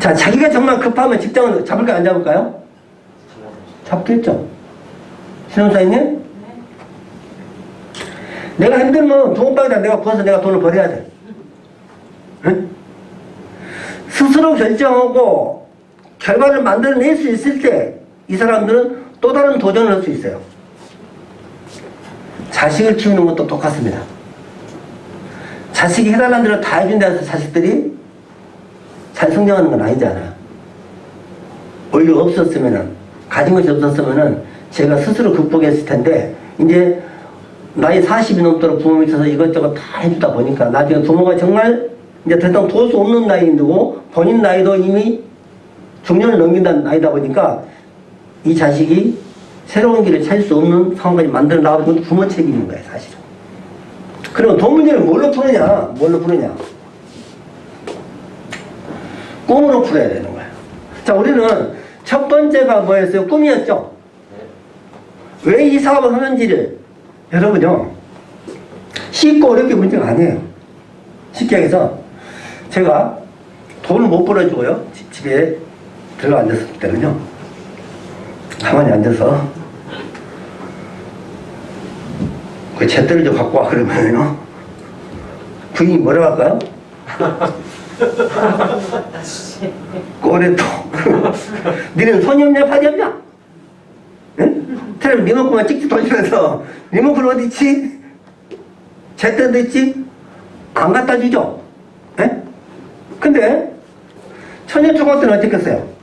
자, 자기가 정말 급하면 직장을 잡을까요, 안 잡을까요? 잡겠죠. 신혼사님? 내가 힘들면 돈방에다 내가 부어서 내가 돈을 벌어야 돼. 응? 스스로 결정하고 결과를 만들어낼 수 있을 때 이 사람들은 또 다른 도전을 할 수 있어요. 자식을 키우는 것도 똑같습니다. 자식이 해달라는 대로 다 해준다 해서 자식들이 잘 성장하는 건 아니잖아요. 원래 없었으면은, 가진 것이 없었으면은 제가 스스로 극복했을 텐데 이제 나이 40이 넘도록 부모 밑에서 이것저것 다 해주다 보니까 나중에 부모가 정말 이제 더 이상 도울 수 없는 나이이고 본인 나이도 이미 중년을 넘긴다는 나이다 보니까 이 자식이 새로운 길을 찾을 수 없는 상황까지 만들어 나가는 건 부모 책임인 거예요, 사실은. 그러면 돈 문제를 뭘로 푸느냐? 뭘로 푸느냐? 꿈으로 풀어야 되는 거예요. 자, 우리는 첫 번째가 뭐였어요? 꿈이었죠? 왜 이 사업을 하는지를 여러분요, 쉽고 어렵게 문제가 아니에요. 쉽게 해서 제가 돈을 못 벌어주고요, 집에 들어 앉았을 때는요, 가만히 앉아서 그 잿더리 좀 갖고 와 그러면요, 부인이 뭐라고 할까요? 꼬레토 니는 손이 없냐 팔이 없냐? 응? 테레비 리모컨만 찍찍 돌리면서 리모컨 어디 있지? 잿더리 어디 있지? 안 갖다 주죠? 예? 근데 처녀초등학생은 어떻겠어요?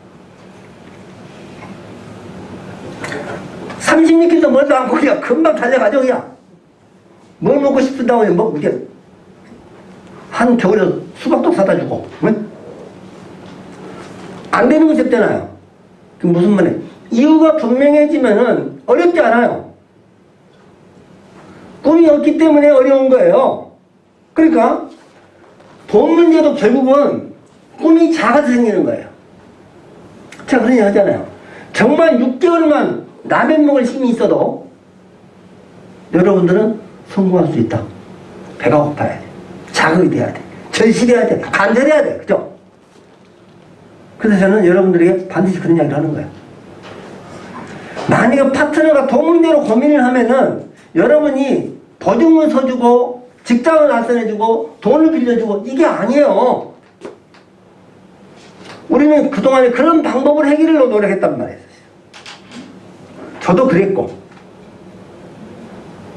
36km도 멀도 않고 그냥 금방 달려가죠. 그냥 뭘 먹고 싶다고 뭐 이게 한 겨울에 수박도 사다 주고, 응? 안 되는 것이 없잖아요. 그 무슨 말이에요? 이유가 분명해지면은 어렵지 않아요. 꿈이 없기 때문에 어려운 거예요. 그러니까 돈 문제도 결국은 꿈이 작아서 생기는 거예요. 제가 그런 얘기 하잖아요. 정말 6개월만 라면 먹을 힘이 있어도 여러분들은 성공할 수 있다. 배가 고파야 돼. 자극이 돼야 돼. 절실해야 돼. 간절해야 돼. 그죠? 그래서 저는 여러분들에게 반드시 그런 이야기를 하는 거예요. 만약에 파트너가 돈 문제로 고민을 하면은 여러분이 보증금 서주고 직장을 나서내주고 돈을 빌려주고 이게 아니에요. 우리는 그동안에 그런 방법을 해결하려고 노력했단 말이에요. 저도 그랬고.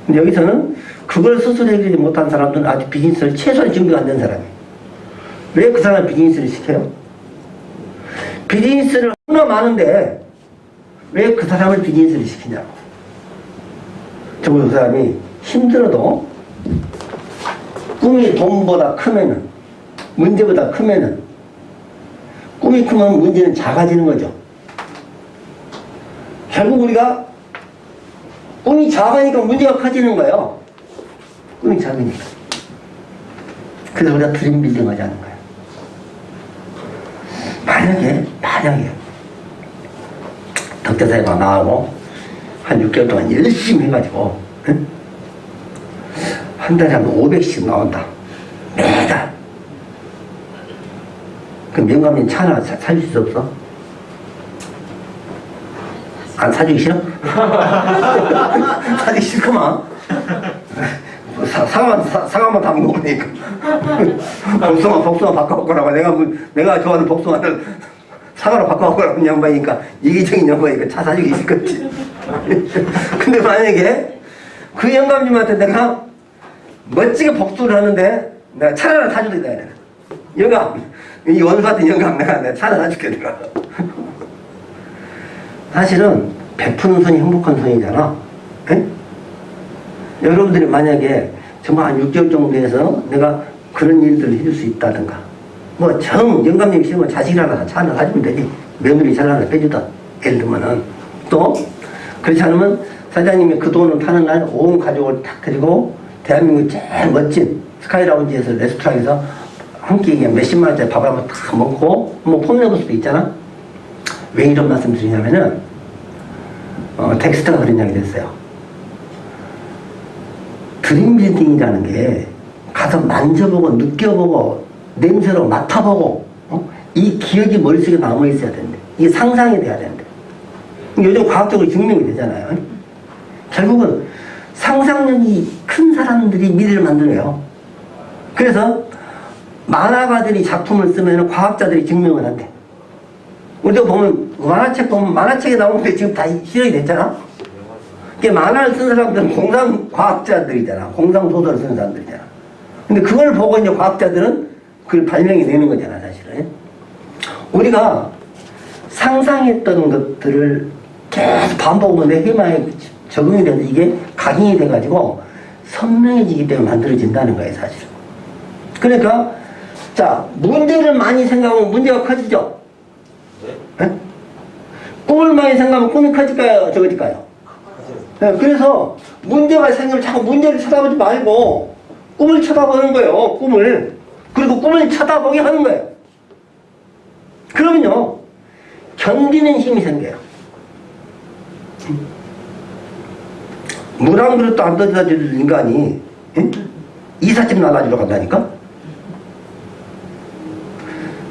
근데 여기서는 그걸 스스로 해결하지 못한 사람들은 아직 비즈니스를 최소한 준비가 안 된 사람이에요. 왜 그 사람을 비즈니스를 시켜요? 비즈니스를 너무나 많은데 왜 그 사람을 비즈니스를 시키냐고. 정말 그 사람이 힘들어도 꿈이 돈보다 크면은, 문제보다 크면은, 꿈이 크면 문제는 작아지는 거죠. 결국 우리가 꿈이 작으니까 문제가 커지는 거예요. 꿈이 작으니까. 그래서 우리가 드림 빌딩 하자는 거예요. 만약에 덕대사에만 나가고 한 6개월 동안 열심히 해가지고 응? 한 달에 한 500씩 나온다. 매달. 그럼 영감님 차 하나 사줄 수 없어? 안 사주기 싫어? 사주기 싫구만. 사과만 다 먹으니까. 복숭아 바꿔먹으라고. 내가 좋아하는 복숭아를 사과로 바꿔먹으라고 양반이니까, 이기적인 양반이니까 차 사주기 싫겠지. 근데 만약에 그 영감님한테 내가 멋지게 복수를 하는데 내가 차를 하나 사주겠다. 영감, 이 원수 같은 영감 내가 차를 사줄게. 내가. 사실은 베푸는 손이 행복한 손이잖아. 에? 여러분들이 만약에 정말 한 6개월 정도 해서 내가 그런 일들을 해줄 수 있다든가, 뭐 영감님이 싫으면 자식 하나 차 하나 사주면 되지. 며느리 차 하나 빼주다. 예를 들면은. 또 그렇지 않으면 사장님이 그 돈을 파는 날 온 가족을 탁 데리고 대한민국 제일 멋진 스카이라운지에서 레스토랑에서 함께 몇십만 원짜리 밥을 한번 탁 먹고 뭐 폼내볼 수도 있잖아. 왜 이런 말씀 드리냐면은 텍스트가 그런 이야기를 했어요. 드림빌딩이라는 게 가서 만져보고 느껴보고 냄새로 맡아보고 이 기억이 머릿속에 남아있어야 되는데, 이게 상상이 돼야 되는데, 요즘 과학적으로 증명이 되잖아요. 결국은 상상력이 큰 사람들이 미래를 만들어요. 그래서 만화가들이 작품을 쓰면 과학자들이 증명을 한대. 우리도 보면 만화책 보면 만화책에 나오는 게 지금 다 실현이 됐잖아. 그게 만화를 쓴 사람들은 공상과학자들이잖아. 공상소설을 쓰는 사람들이잖아. 근데 그걸 보고 이제 과학자들은 그걸 발명이 되는 거잖아, 사실은. 우리가 상상했던 것들을 계속 반복하면 내 해마에 적응이 돼서 이게 각인이 돼가지고 선명해지기 때문에 만들어진다는 거예요, 사실은. 그러니까, 자, 문제를 많이 생각하면 문제가 커지죠? 네? 꿈을 많이 생각하면 꿈이 커질까요? 적어질까요? 네, 그래서 문제가 생기면 자꾸 문제를 쳐다보지 말고 꿈을 쳐다보는 거예요. 꿈을. 그리고 꿈을 쳐다보게 하는 거예요. 그러면요, 견디는 힘이 생겨요. 물 한 그릇도 안 떠다 줄 인간이 이삿짐 나눠주러 간다니까?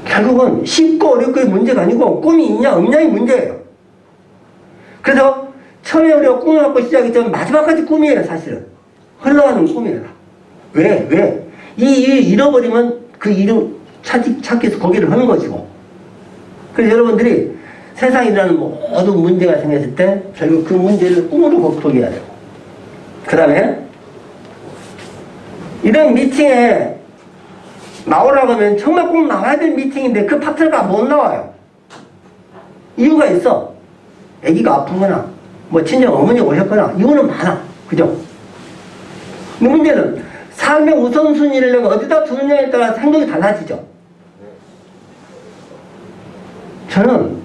결국은 쉽고 어렵고의 문제가 아니고 꿈이 있냐 없냐의 문제예요. 그래서 처음에 우리가 꿈을 갖고 시작했지만 마지막까지 꿈이에요, 사실은. 흘러가는 꿈이에요. 왜? 이 일을 잃어버리면 그 이름 찾기 위해서 거기를 하는 것이고. 그래서 여러분들이 세상이라는 모든 문제가 생겼을 때 결국 그 문제를 꿈으로 극복해야 되고, 그 다음에 이런 미팅에 나오라고 하면 정말 꼭 나와야 될 미팅인데 그 파트너가 못 나와요. 이유가 있어. 아기가 아프거나 뭐 친정 어머니 오셨거나 이유는 많아. 그죠? 근데 문제는 삶의 우선순위를 내가 어디다 두느냐에 따라 행동이 달라지죠. 저는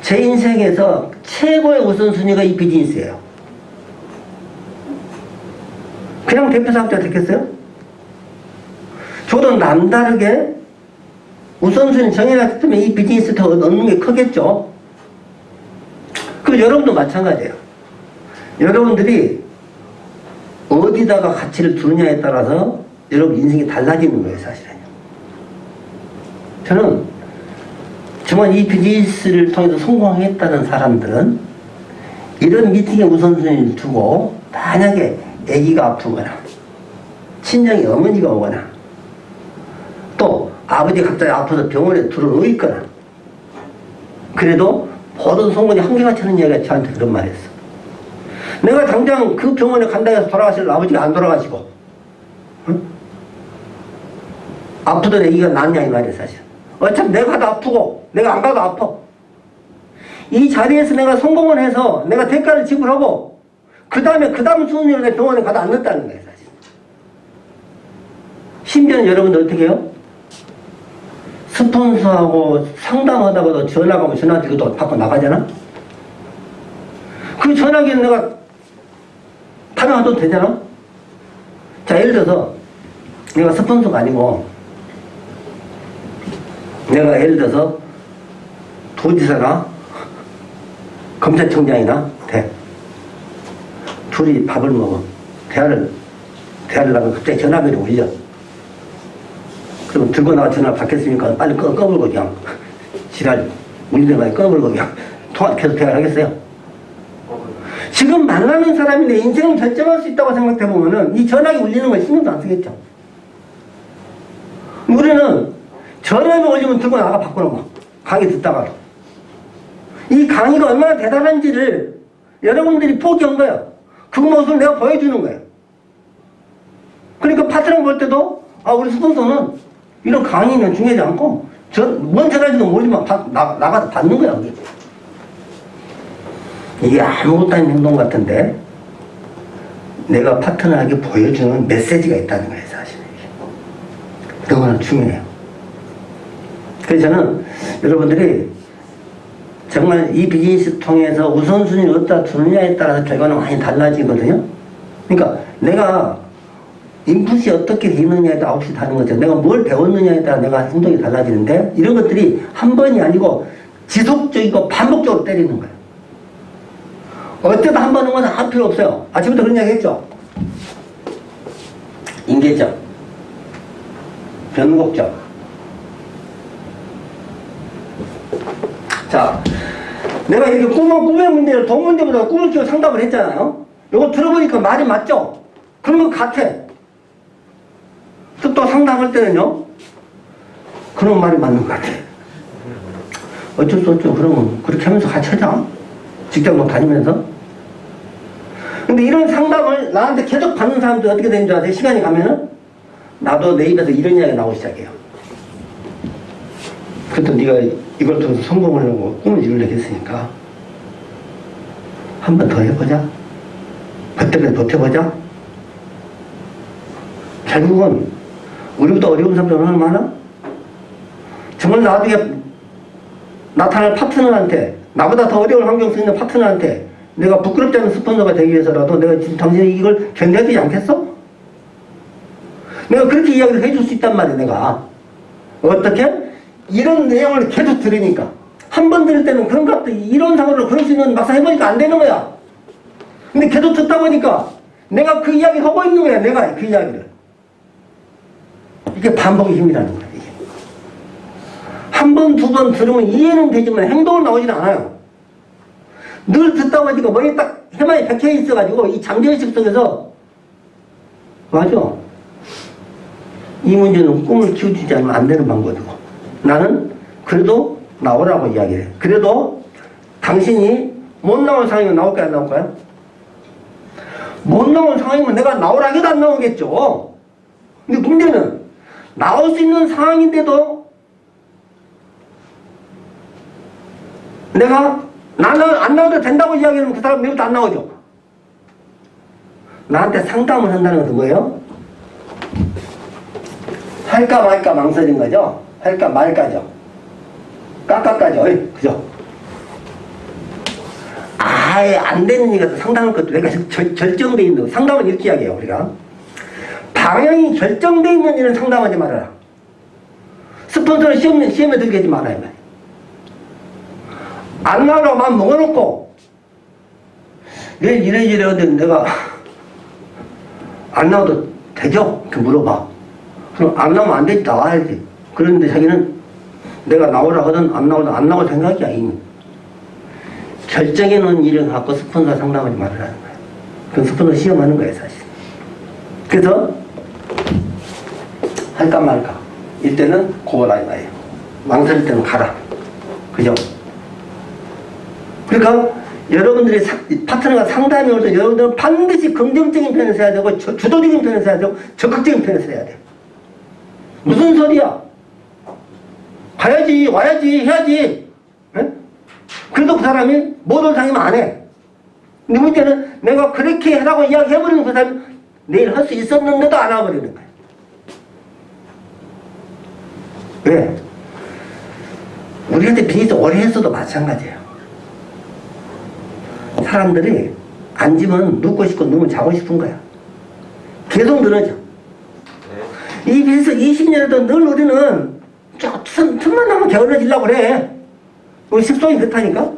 제 인생에서 최고의 우선순위가 이 비즈니스예요. 그냥 대표 사업자 됐겠어요? 저도 남다르게 우선순위 정해놨기 때문에 이 비즈니스 더 얻는 게 크겠죠. 그럼 여러분도 마찬가지예요. 여러분들이 어디다가 가치를 두느냐에 따라서 여러분 인생이 달라지는 거예요, 사실은요. 저는 정말 이 비즈니스를 통해서 성공했다는 사람들은 이런 미팅에 우선순위를 두고 만약에 아기가 아프거나 친정에 어머니가 오거나 또 아버지가 갑자기 아파서 병원에 들어누워 있거나 그래도 모든 소문이 한결같이 하는 이야기가 저한테 그런 말 했어. 내가 당장 그 병원에 간다 해서 돌아가실 아버지가 안 돌아가시고 응? 아프던 아기가 낫냐 이 말이야 사실. 어차피 내가 가도 아프고 내가 안 가도 아파. 이 자리에서 내가 성공을 해서 내가 대가를 지불하고 그 다음 순위로 내 병원에 가도 안 넣었다는 거예요 사실. 심지어는 여러분들 어떻게 해요? 스폰서하고 상담하다가도 전화가 오면 전화기도 받고 나가잖아? 그 전화기는 내가 타령해도 되잖아? 자, 예를 들어서 내가 스폰서가 아니고 내가 예를 들어서 도지사나 검찰청장이나 돼. 둘이 밥을 먹어. 대화를 하면 갑자기 전화기를 올려. 그럼 들고 나가 전화 받겠습니까? 빨리 꺼버리고 그냥 지랄 문제가 꺼버리고 그냥 계속 대화를 하겠어요. 지금 만나는 사람이 내 인생을 결정할 수 있다고 생각해보면은 이 전화기 울리는 건 신경도 안 쓰겠죠. 우리는 전화기 울리면 들고 나가 바꾸는 거. 강의 듣다가도. 이 강의가 얼마나 대단한지를 여러분들이 포기한 거야. 그 모습을 내가 보여주는 거야. 그러니까 파트너 볼 때도 우리 스폰서는 이런 강의는 중요하지 않고 뭔 전화인지도 모르지만 나가서 받는 거야. 그게. 이게 아무것도 아닌 행동 같은데 내가 파트너에게 보여주는 메시지가 있다는 거예요 사실. 그거는 중요해요. 그래서 저는 여러분들이 정말 이 비즈니스 통해서 우선순위를 어디다 두느냐에 따라서 결과는 많이 달라지거든요. 그러니까 내가 인풋이 어떻게 되느냐에 따라 아웃이 다른 거죠. 내가 뭘 배웠느냐에 따라 내가 행동이 달라지는데 이런 것들이 한 번이 아니고 지속적이고 반복적으로 때리는 거예요. 어쩌다 한 번 하는 건 아무 필요 없어요. 아침부터 그런 이야기 했죠. 인계적, 변곡적. 자, 내가 이렇게 꿈의 문제를 돈 문제보다 꿈을 키워 상담을 했잖아요. 이거 들어보니까 말이 맞죠? 그런 것 같아. 또 상담할 때는요, 그런 말이 맞는 것 같아. 어쩔 수 없죠. 그러면 그렇게 하면서 같이 하자. 직장도 다니면서. 근데 이런 상담을 나한테 계속 받는 사람들이 어떻게 되는 줄 아세요? 시간이 가면은 나도 내 입에서 이런 이야기가 나오기 시작해요. 그래도 네가 이걸 통해서 성공을 하려고 꿈을 이루려고 했으니까 한 번 더 해보자. 그때까지 버텨보자. 결국은 우리보다 어려운 사람들 얼마나 많아? 정말 나중에 나타날 파트너한테 나보다 더 어려운 환경 속에 있는 파트너한테 내가 부끄럽지 않은 스폰서가 되기 위해서라도 내가 지금 당신이 이걸 견뎌야 되지 않겠어? 내가 그렇게 이야기를 해줄 수 있단 말이야. 내가 어떻게? 이런 내용을 계속 들으니까 한 번 들을 때는 그런 것 같아. 이런 상황으로 그럴 수 있는 막상 해보니까 안 되는 거야. 근데 계속 듣다 보니까 내가 그 이야기를 하고 있는 거야. 내가 그 이야기를. 이게 반복의 힘이라는 거야. 이게. 한 번, 두 번 들으면 이해는 되지만 행동은 나오진 않아요. 늘 듣다 보니까 머리에 딱 해마에 박혀 있어가지고 이 잠재의식 속에서 맞아. 이 문제는 꿈을 키워주지 않으면 안 되는 방법이고 나는 그래도 나오라고 이야기해. 그래도 당신이 못 나온 상황이면 나올까요? 안 나올까요? 못 나온 상황이면 내가 나오라 해도 안 나오겠죠. 근데 문제는 나올 수 있는 상황인데도 내가 나는 안 나와도 된다고 이야기하면 그 사람 내부터 안 나오죠. 나한테 상담을 한다는 것은 뭐예요? 할까 말까 망설인 거죠. 할까 말까죠. 깎아까죠. 그죠? 아예 안 되는 얘기가 상담할 것도 내가 결정되어 있는 거. 상담은 이렇게 이야기해요. 우리가 방향이 결정되어 있는 일은 상담하지 말아라. 스폰서는 시험에 들게 하지 말아요. 안 나오라고 마음 먹어놓고, 내일 이래 하는데 내가 안 나와도 되죠? 이렇게 물어봐. 그럼 안 나오면 안 되지, 나와야지. 그런데 자기는 내가 나오라 하든 안 나오든 안 나올 생각이야, 이미. 결정해 놓은 일을 갖고 스폰서 상담하지 말라는 거예요. 그건 스폰서 시험하는 거예요, 사실. 그래서 할까 말까. 이때는 고거라 이거예요. 망설일 때는 가라. 그죠? 그러니까 여러분들이 파트너가 상담이 올 때 여러분들은 반드시 긍정적인 편에서 해야 되고 주도적인 편에서 해야 되고 적극적인 편에서 해야 돼. 무슨 소리야? 가야지, 와야지, 해야지. 네? 그래도 그 사람이 모든 상이면 안 해. 근데 문제는 내가 그렇게 해라고 이야기해버리는 그 사람이 내일 할 수 있었는데도 안 와버리는 거야. 왜? 우리한테 비즈니스 오래 했어도 마찬가지예요. 사람들이 앉으면 눕고 싶고 누우면 자고 싶은 거야. 계속 늘어져. 이 비즈니스 20년에도 늘 우리는 틈만 나면 게을러지려고 그래. 우리 식성이 그렇다니까?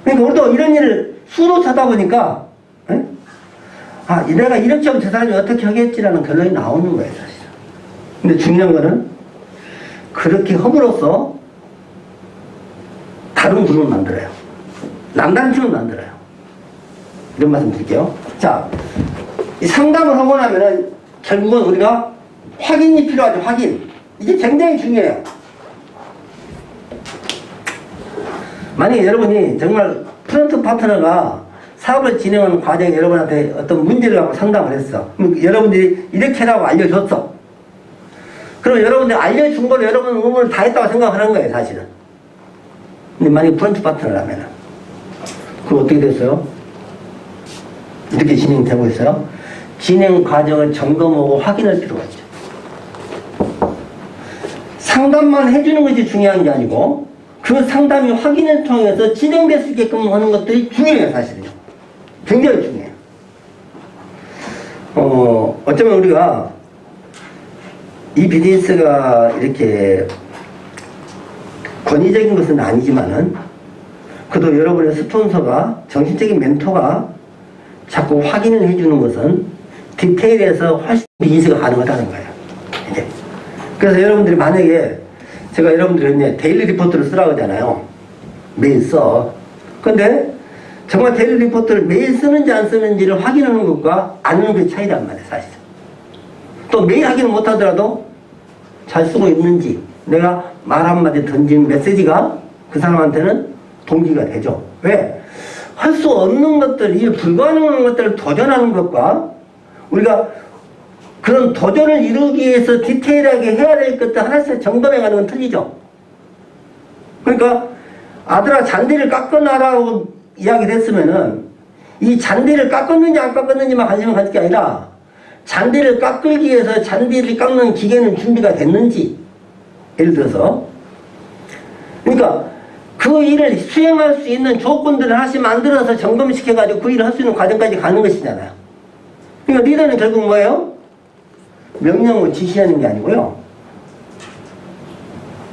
그러니까 우리도 이런 일을 수도 하다 보니까, 에? 아, 내가 이렇게 하면 저 사람이 어떻게 하겠지라는 결론이 나오는 거예요, 사실. 근데 중요한 거는 그렇게 함으로써 다른 그룹을 만들어요. 남다른 팀을 만들어요. 이런 말씀 드릴게요. 자, 이 상담을 하고 나면은 결국은 우리가 확인이 필요하죠, 확인. 이게 굉장히 중요해요. 만약에 여러분이 정말 프런트 파트너가 사업을 진행하는 과정에 여러분한테 어떤 문제를 갖고 상담을 했어. 여러분들이 이렇게 하라고 알려줬어. 그럼 여러분들이 알려준 걸로 여러분 의무를 다 했다고 생각하는 거예요, 사실은. 근데 만약에 프런트 파트너라면 그럼 어떻게 됐어요? 이렇게 진행되고 있어요. 진행 과정을 점검하고 확인할 필요가 있죠. 상담만 해주는 것이 중요한 게 아니고 그 상담이 확인을 통해서 진행될 수 있게끔 하는 것들이 중요해요, 사실은요. 굉장히 중요해요. 어쩌면 우리가 이 비즈니스가 이렇게 권위적인 것은 아니지만은 그래도 여러분의 스폰서가 정신적인 멘토가 자꾸 확인을 해주는 것은 디테일에서 훨씬 비즈니스가 가능하다는 거예요. 이제. 그래서 여러분들이 만약에 제가 여러분들이 이제 데일리 리포트를 쓰라고 하잖아요. 매일 써. 근데 정말 데일리 리포트를 매일 쓰는지 안 쓰는지를 확인하는 것과 안 하는 게 차이란 말이에요, 사실. 또 매일 확인을 못 하더라도 잘 쓰고 있는지 내가 말 한마디 던진 메시지가 그 사람한테는 동기가 되죠. 왜? 할 수 없는 것들, 이 불가능한 것들을 도전하는 것과 우리가 그런 도전을 이루기 위해서 디테일하게 해야 될 것들 하나씩 점검해 가는 건 틀리죠. 그러니까 아들아 잔디를 깎아놔라고 이야기를 했으면은 이 잔디를 깎았는지 안 깎았는지만 관심을 가질 게 아니라 잔디를 깎기 위해서 잔디를 깎는 기계는 준비가 됐는지, 예를 들어서 그러니까 그 일을 수행할 수 있는 조건들을 하나씩 만들어서 점검시켜가지고 그 일을 할 수 있는 과정까지 가는 것이잖아요. 그러니까 리더는 결국 뭐예요? 명령을 지시하는 게 아니고요.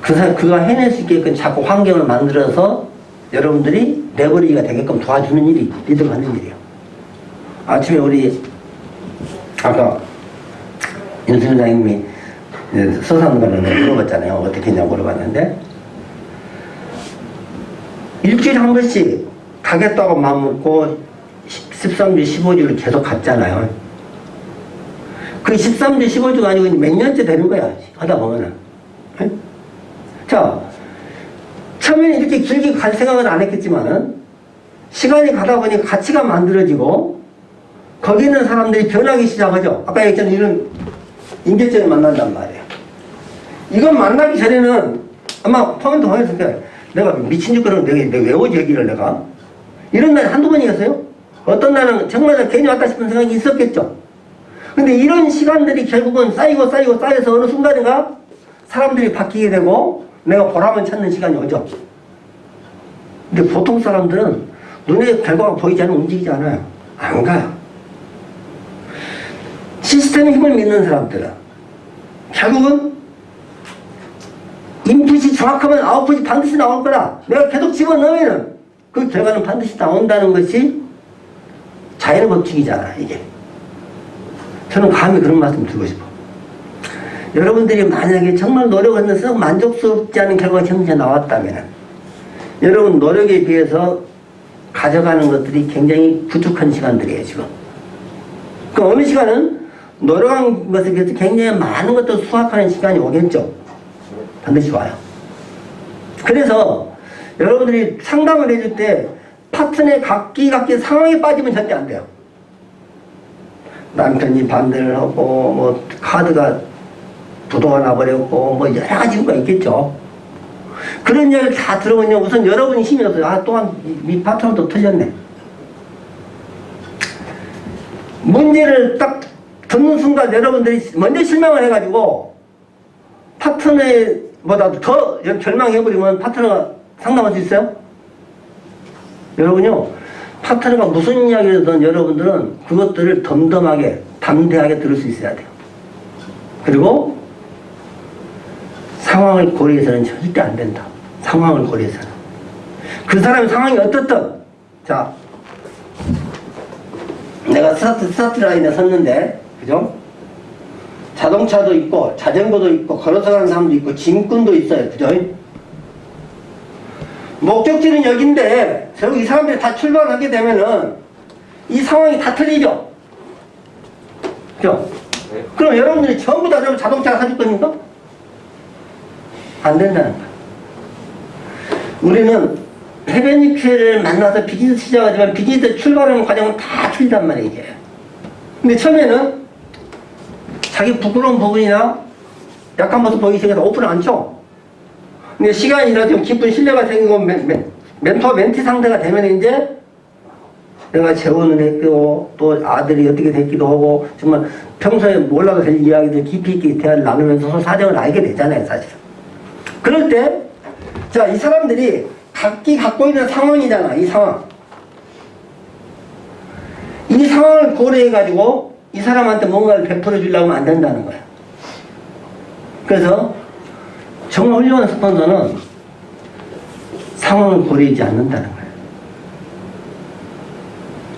그가 해낼 수 있게끔 자꾸 환경을 만들어서 여러분들이 내버리기가 되게끔 도와주는 일이 리더가 하는 일이에요. 아침에 우리 아까 윤수 회장님이 서산관을 물어봤잖아요. 어떻게 했냐고 물어봤는데 일주일에 한 번씩 가겠다고 마음먹고 13주, 15주를 계속 갔잖아요. 그 13주, 15주가 아니고 몇 년째 되는 거야. 하다 보면은. 네? 자, 처음에는 이렇게 길게 갈 생각은 안 했겠지만은 시간이 가다 보니 가치가 만들어지고 거기 있는 사람들이 변하기 시작하죠. 아까 얘기했잖아요. 이런 인계점을 만난단 말이에요. 이건 만나기 전에는 아마 포인트 보였을 거예요. 내가 미친 짓거리를 내가 외워지 여기를 내가 이런 날이 한두 번이었어요. 어떤 날은 정말 괜히 왔다 싶은 생각이 있었겠죠. 근데 이런 시간들이 결국은 쌓여서 어느 순간인가 사람들이 바뀌게 되고 내가 보람을 찾는 시간이 오죠. 근데 보통 사람들은 눈에 결과가 보이지 않으면 움직이지 않아요. 안 가요. 시스템의 힘을 믿는 사람들은 결국은 인풋이 정확하면 아웃풋이 반드시 나올 거라. 내가 계속 집어넣으면 그 결과는 반드시 나온다는 것이 자연의 법칙이잖아, 이게. 저는 감히 그런 말씀 드리고 싶어. 여러분들이 만약에 정말 노력을 해서 만족스럽지 않은 결과가 현재 나왔다면 여러분 노력에 비해서 가져가는 것들이 굉장히 부족한 시간들이에요, 지금. 그 어느 시간은 노력한 것에 비해서 굉장히 많은 것들을 수확하는 시간이 오겠죠. 반드시 와요. 그래서 여러분들이 상담을 해줄 때 파트너의 각기 상황에 빠지면 절대 안 돼요. 남편이 반대를 하고 뭐 카드가 부도가 나버렸고 뭐 여러 가지 이유가 있겠죠. 그런 이야기를 다 들어보면 우선 여러분이 힘이 없어요. 아, 또한 이 파트너도 틀렸네. 문제를 딱 듣는 순간 여러분들이 먼저 실망을 해가지고 파트너보다도 더 절망해버리면 파트너가 상담할 수 있어요? 여러분요, 파트너가 무슨 이야기를 하든 여러분들은 그것들을 덤덤하게 담대하게 들을 수 있어야 돼요. 그리고 상황을 고려해서는 절대 안 된다. 상황을 고려해서는. 그 사람의 상황이 어떻든, 자, 내가 스타트 라인에 섰는데, 그죠? 자동차도 있고, 자전거도 있고, 걸어서 가는 사람도 있고, 짐꾼도 있어요. 그죠? 목적지는 여긴데, 결국 이 사람들이 다 출발하게 되면은, 이 상황이 다 틀리죠? 그죠? 그럼 여러분들이 전부 다 자동차를 사줄 겁니까? 안 된다는 거야. 우리는 해변이큐를 만나서 비즈니스 시작하지만 비즈니스 출발하는 과정은 다 틀리단 말이에요, 이게. 근데 처음에는 자기 부끄러운 부분이나 약한 모습 보이기 시작해서 오픈을 안 쳐. 근데 시간이 지나서 깊은 신뢰가 생기고 멘토 멘티 상태가 되면 이제 내가 재혼을 했고 또 아들이 어떻게 됐기도 하고 정말 평소에 몰라도 될 이야기들 깊이 있게 대화를 나누면서 서로 사정을 알게 되잖아요, 사실은. 그럴 때, 자, 이 사람들이 각기 갖고 있는 상황이잖아, 이 상황. 이 상황을 고려해가지고 이 사람한테 뭔가를 베풀어 주려고 하면 안 된다는 거야. 그래서 정말 훌륭한 스폰서는 상황을 고려하지 않는다는 거야.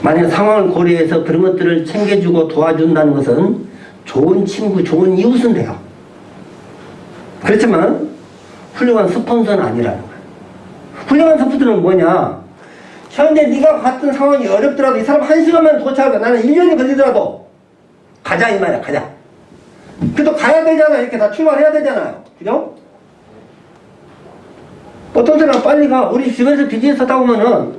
만약 상황을 고려해서 그런 것들을 챙겨주고 도와준다는 것은 좋은 친구, 좋은 이웃은 돼요. 그렇지만 훌륭한 스폰서는 아니라는 거야. 훌륭한 스폰서는 뭐냐? 현재 네가 같은 상황이 어렵더라도 이 사람 1시간만 도착하고 나는 1년이 걸리더라도 가자 이 말이야, 가자. 그래도 가야 되잖아. 이렇게 다 출발해야 되잖아요. 그죠? 어떤 사람은 빨리 가. 우리 주변에서 비즈니스 하다 보면은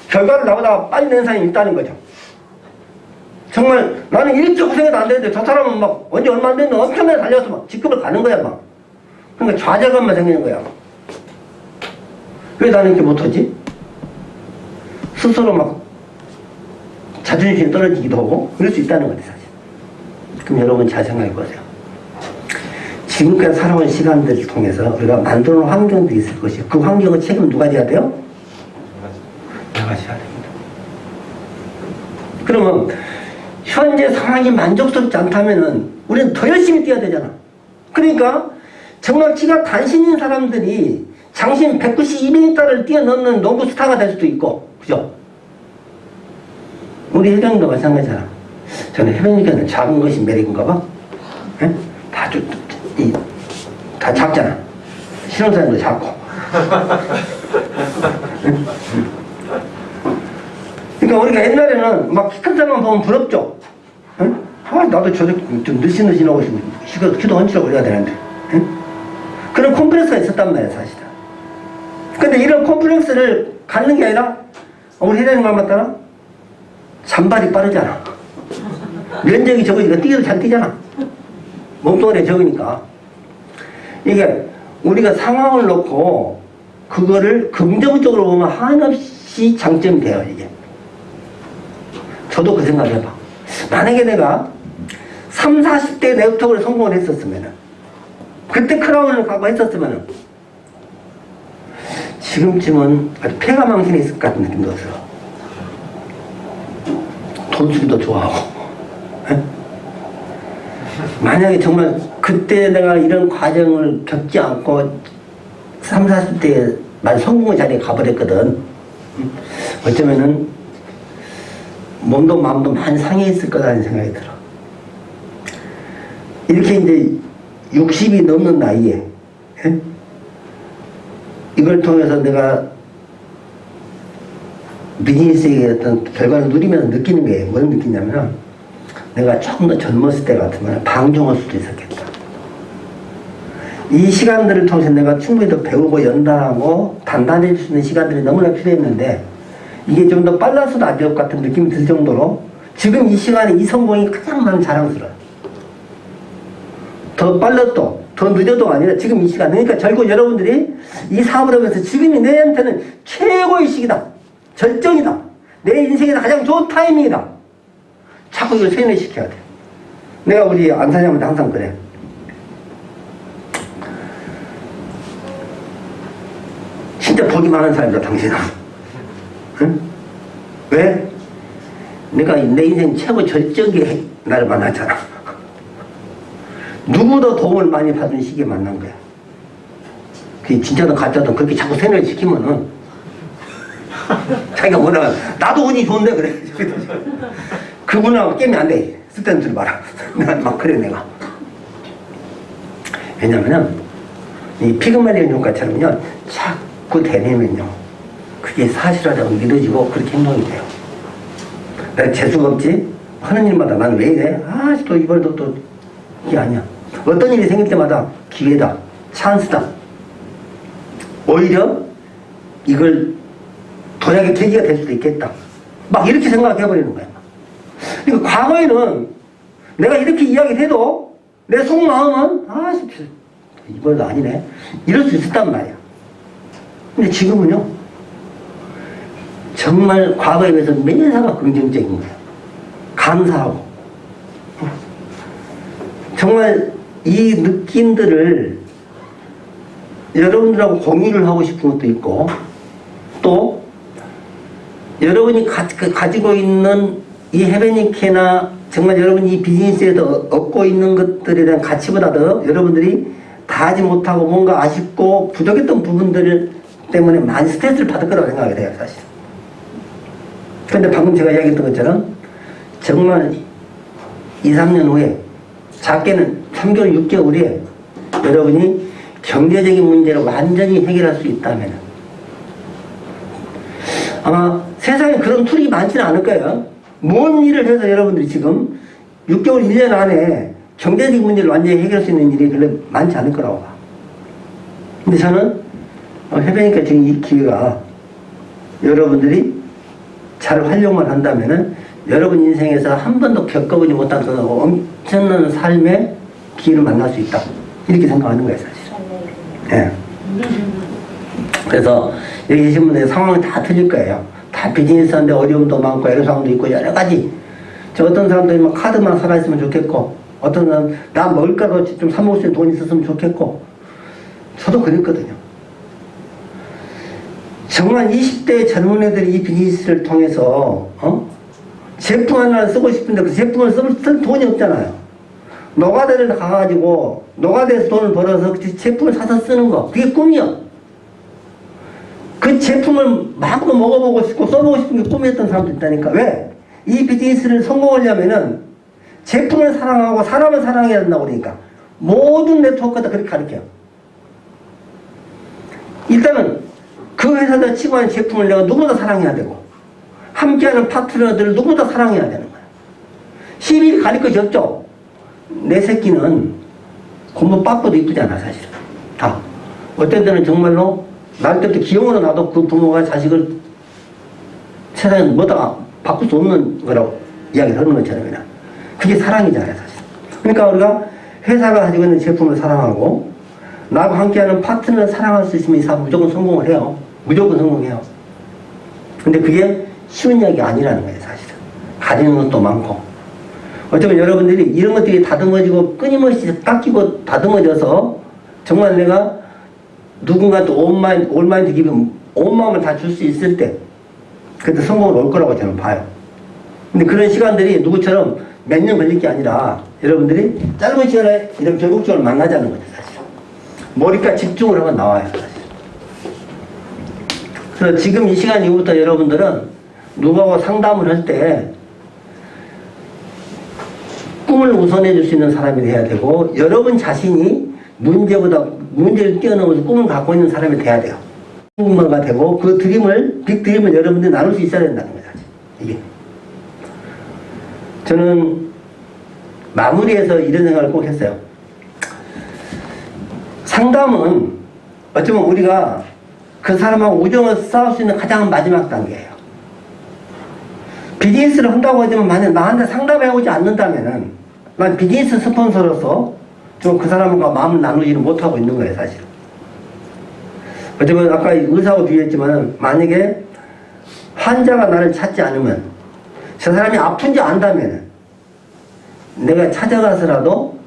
결과를 나보다 빨리 낸 사람이 있다는 거죠. 정말 나는 이렇게 고생해도 안 되는데 저 사람은 막 언제 얼마 안 됐는데 엄청나게 달려서 막 직급을 가는 거야, 막. 그러니까 좌절감만 생기는 거야. 왜 나는 이렇게 못하지? 스스로 막 자존심이 떨어지기도 하고 그럴 수 있다는 거지, 사실. 그럼 여러분 잘 생각해 보세요. 지금까지 살아온 시간들을 통해서 우리가 만들어 놓은 환경도 있을 것이고 그 환경의 책임은 누가 져야 돼요? 내가 져야 됩니다. 그러면 현재 상황이 만족스럽지 않다면은 우리는 더 열심히 뛰어야 되잖아. 그러니까 정말 키가 단신인 사람들이 장신 190, 200m를 뛰어넘는 농구 스타가 될 수도 있고, 그죠? 우리 회장님도 마찬가지잖아. 저는 해변이니까 작은 것이 매력인가 봐. 에? 다 작잖아. 신혼사람도 작고. 그러니까 우리가 옛날에는 막 키 큰 사람만 보면 부럽죠. 에? 아, 나도 저렇게 좀 느신느신하고 키도 얹히려고 그래야 되는데. 에? 그런 콤플렉스가 있었단 말이야, 사실은. 근데 이런 콤플렉스를 갖는 게 아니라, 우리 회장님 말 맞다나? 잔발이 빠르잖아. 면적이 적으니까 뛰어도 잘 뛰잖아. 몸뚱아리가 적으니까. 이게 우리가 상황을 놓고 그거를 긍정적으로 보면 한없이 장점이 돼요, 이게. 저도 그 생각을 해봐. 만약에 내가 30, 40대 네트워크를 성공을 했었으면은, 그때 크라운을 갖고 했었으면은, 지금쯤은 아주 폐가 망신이 있을 것 같은 느낌도 들어. 돈 쓰기도 좋아하고. 에? 만약에 정말 그때 내가 이런 과정을 겪지 않고 3, 40대에 만 성공의 자리에 가버렸거든. 어쩌면은 몸도 마음도 많이 상해 있을 거라는 생각이 들어. 이렇게 이제 60이 넘는 나이에 이걸 통해서 내가 비즈니스의 어떤 결과를 누리면서 느끼는 게 뭘 느끼냐면, 내가 조금 더 젊었을 때 같으면 방종할 수도 있었겠다. 이 시간들을 통해서 내가 충분히 더 배우고 연단하고 단단해질 수 있는 시간들이 너무나 필요했는데, 이게 좀 더 빨라서도 안 될 것 같은 느낌이 들 정도로 지금 이 시간에 이 성공이 가장 나는 자랑스러워. 더 빨라도 더 늦어도 아니라 지금 이 시간. 그러니까 결국 여러분들이 이 사업을 하면서 지금이 내한테는 최고의 시기다, 절정이다, 내 인생에서 가장 좋은 타이밍이다. 자꾸 이걸 세뇌시켜야 돼. 내가 우리 안 사장한테 항상 그래. 진짜 복이 많은 사람이다 당신은. 응? 왜? 내가 내 인생 최고 절정의 나를 만났잖아. 누구도 도움을 많이 받은 시기에 만난 거야. 그게 진짜든 가짜든 그렇게 자꾸 세뇌를 시키면은 자기가 뭐라, 나도 운이 좋은데 그래. 그분하고 깨면 안 돼. 쓸데없는 소리 마라. 내가 막 그래 내가. 왜냐면은 이 피그말리온 효과처럼요, 자꾸 대내면요 그게 사실하다고 믿어지고 그렇게 행동이 돼요. 내가 재수가 없지? 하는 일마다 난 왜 이래? 또 이번에도 또 이게 아니야. 어떤 일이 생길 때마다 기회다, 찬스다. 오히려 이걸 도약의 계기가 될 수도 있겠다. 막 이렇게 생각해버리는 거야. 그러니까 과거에는 내가 이렇게 이야기를 해도 내 속마음은 이번에도 아니네, 이럴 수 있었단 말이야. 근데 지금은요, 정말 과거에 비해서 매사가 긍정적인 거예요. 감사하고. 정말 이 느낌들을 여러분들하고 공유를 하고 싶은 것도 있고, 또 여러분이 가지고 있는 이 헤베니케나 정말 여러분이 이 비즈니스에서 얻고 있는 것들에 대한 가치보다도 여러분들이 다 하지 못하고 뭔가 아쉽고 부족했던 부분들 때문에 많이 스트레스를 받을 거라고 생각이 돼요, 사실. 그런데 방금 제가 이야기했던 것처럼 정말 2, 3년 후에, 작게는 3개월, 6개월 후에 여러분이 경제적인 문제를 완전히 해결할 수 있다면 아마 세상에 그런 툴이 많지는 않을 거예요. 뭔 일을 해서 여러분들이 지금 6개월, 1년 안에 경제적인 문제를 완전히 해결할 수 있는 일이 별로 많지 않을 거라고 봐. 근데 저는 해보니까 지금 이 기회가 여러분들이 잘 활용을 한다면은 여러분 인생에서 한 번도 겪어보지 못한 그 엄청난 삶의 기회를 만날 수 있다, 이렇게 생각하는 거예요, 사실. 예. 그래서 여기 계신 분들의 상황이 다 틀릴 거예요. 다 비즈니스 하는데 어려움도 많고 애로사항도 있고 여러 가지. 어떤 사람들이 막 카드만 살아있으면 좋겠고, 어떤 사람은 나 먹을 거라도 좀 사먹을 수 있는 돈이 있었으면 좋겠고. 저도 그랬거든요. 정말 20대 젊은 애들이 이 비즈니스를 통해서 제품 하나를 쓰고 싶은데 그 제품을 쓸 돈이 없잖아요. 노가다를 가가지고 노가다에서 돈을 벌어서 그 제품을 사서 쓰는 거, 그게 꿈이야. 그 제품을 마음껏 먹어보고 싶고 써보고 싶은 게 꿈이었던 사람도 있다니까. 왜? 이 비즈니스를 성공하려면은 제품을 사랑하고 사람을 사랑해야 된다고 그러니까. 모든 네트워크가 그렇게 가르쳐요. 일단은 그 회사에서 취급하는 제품을 내가 누구보다 사랑해야 되고, 함께하는 파트너들을 누구보다 사랑해야 되는 거야. 시비를 가릴 것이 없죠. 내 새끼는 공부 빠뽀도 이쁘잖아, 사실은. 다. 어떤 때는 정말로 날 때부터 기용으로 나도 그 부모가 자식을 세상에 뭐다 바꿀 수 없는 거라고 이야기를 하는 것처럼이나. 그게 사랑이잖아요, 사실. 그러니까 우리가 회사가 가지고 있는 제품을 사랑하고 나하고 함께하는 파트너를 사랑할 수 있으면 이 사람 무조건 성공을 해요. 무조건 성공해요. 근데 그게 쉬운 이야기 아니라는 거예요, 사실은. 가지는 것도 많고. 어쩌면 여러분들이 이런 것들이 다듬어지고 끊임없이 깎이고 다듬어져서 정말 내가 누군가한테 올마인드 기분, 온 마음을 다 줄 수 있을 때 그때 성공을 올 거라고 저는 봐요. 근데 그런 시간들이 누구처럼 몇 년 걸릴 게 아니라 여러분들이 짧은 시간에 이런 결국적으로 만나자는 거죠, 사실. 머리까지 집중을 하면 나와요, 사실. 그래서 지금 이 시간 이후부터 여러분들은 누구하고 상담을 할 때 꿈을 우선해 줄 수 있는 사람이 돼야 되고, 여러분 자신이 문제를 뛰어넘어서 꿈을 갖고 있는 사람이 돼야 돼요. 꿈마가 되고, 그 드림을, 빅 드림을 여러분들이 나눌 수 있어야 된다는 거죠. 이게. 저는 마무리해서 이런 생각을 꼭 했어요. 상담은 어쩌면 우리가 그 사람하고 우정을 쌓을 수 있는 가장 마지막 단계예요. 비즈니스를 한다고 하지만 만약 나한테 상담해 오지 않는다면은 난 비즈니스 스폰서로서 좀 그 사람과 마음을 나누지는 못하고 있는 거예요, 사실은. 어쩌면 아까 의사하고 비유했지만 만약에 환자가 나를 찾지 않으면, 저 사람이 아픈지 안다면 내가 찾아가서라도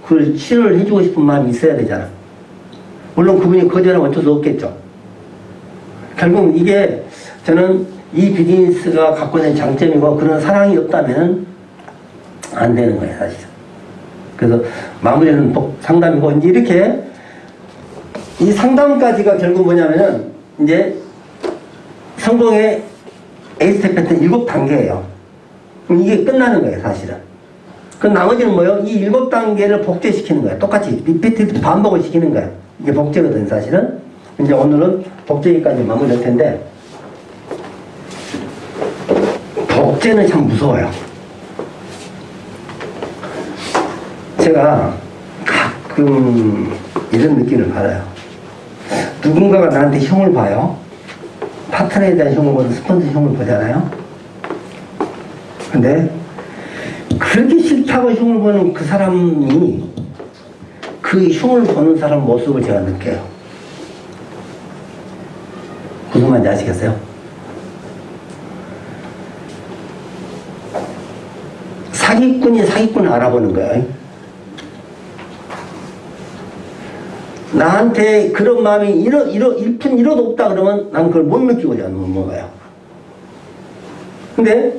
그걸 치료를 해주고 싶은 마음이 있어야 되잖아. 물론 그분이 거절하면 어쩔 수 없겠죠. 결국 이게 저는 이 비즈니스가 갖고 있는 장점이고, 그런 사랑이 없다면 안 되는 거예요, 사실. 그래서 마무리는 상담이고, 이제 이렇게 이 상담까지가 결국 뭐냐면은 이제 성공의 에이스테페트 7단계예요. 그럼 이게 끝나는 거예요, 사실은. 그 나머지는 뭐예요? 이 7단계를 복제시키는 거예요. 똑같이 리피트 반복을 시키는 거예요. 이게 복제거든, 사실은. 이제 오늘은 복제기까지 마무리할 텐데, 복제는 참 무서워요. 제가 가끔 이런 느낌을 받아요. 누군가가 나한테 흉을 봐요. 파트너에 대한 흉을 보든 스폰서 흉을 보잖아요. 근데 그렇게 싫다고 흉을 보는 그 사람이 그 흉을 보는 사람 모습을 제가 느껴요. 무슨 말인지 아시겠어요? 사기꾼이 사기꾼을 알아보는 거예요. 나한테 그런 마음이 1푼 1호도 없다 그러면 난 그걸 못 느끼고자 하는 거예요. 근데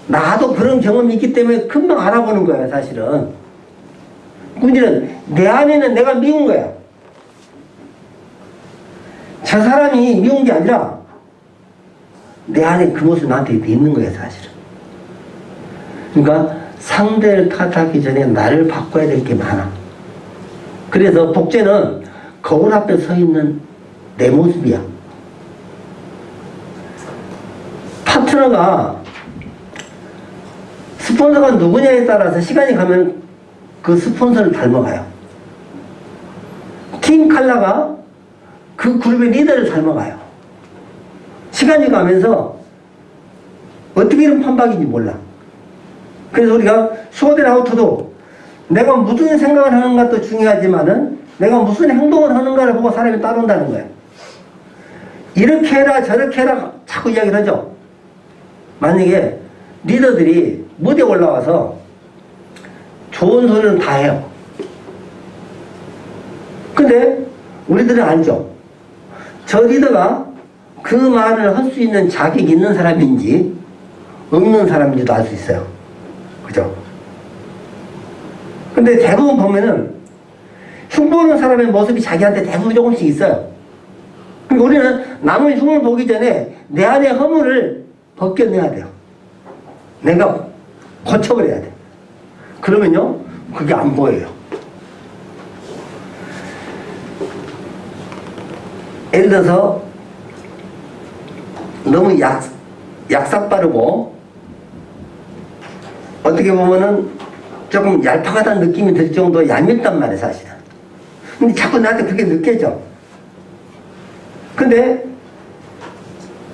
나도 그런 경험이 있기 때문에 금방 알아보는 거예요, 사실은. 문제는 내 안에는 내가 미운 거야. 저 사람이 미운 게 아니라 내 안에 그 모습이 나한테 있는 거예요, 사실은. 그러니까 상대를 탓하기 전에 나를 바꿔야 될 게 많아. 그래서 복제는 거울 앞에 서 있는 내 모습이야. 파트너가, 스폰서가 누구냐에 따라서 시간이 가면 그 스폰서를 닮아가요. 팀 칼라가 그 그룹의 리더를 닮아가요. 시간이 가면서 어떻게 이런 판박인지 몰라. 그래서 우리가 쇼된 아우터도 내가 무슨 생각을 하는 것도 중요하지만은 내가 무슨 행동을 하는가를 보고 사람이 따라온다는 거예요. 이렇게 해라 저렇게 해라 자꾸 이야기를 하죠. 만약에 리더들이 무대에 올라와서 좋은 소리는 다 해요. 근데 우리들은 알죠. 저 리더가 그 말을 할 수 있는 자격이 있는 사람인지 없는 사람인지도 알 수 있어요. 그죠? 근데 대부분 보면은 흉 보는 사람의 모습이 자기한테 대부분 조금씩 있어요. 그러니까 우리는 남의 흉을 보기 전에 내 안의 허물을 벗겨내야 돼요. 내가 고쳐버려야 돼. 그러면요, 그게 안 보여요. 예를 들어서 너무 약삭 빠르고 어떻게 보면은 조금 얄팍하다는 느낌이 들 정도로 얄밉단 말이에요, 사실은. 근데 자꾸 나한테 그렇게 느껴져. 근데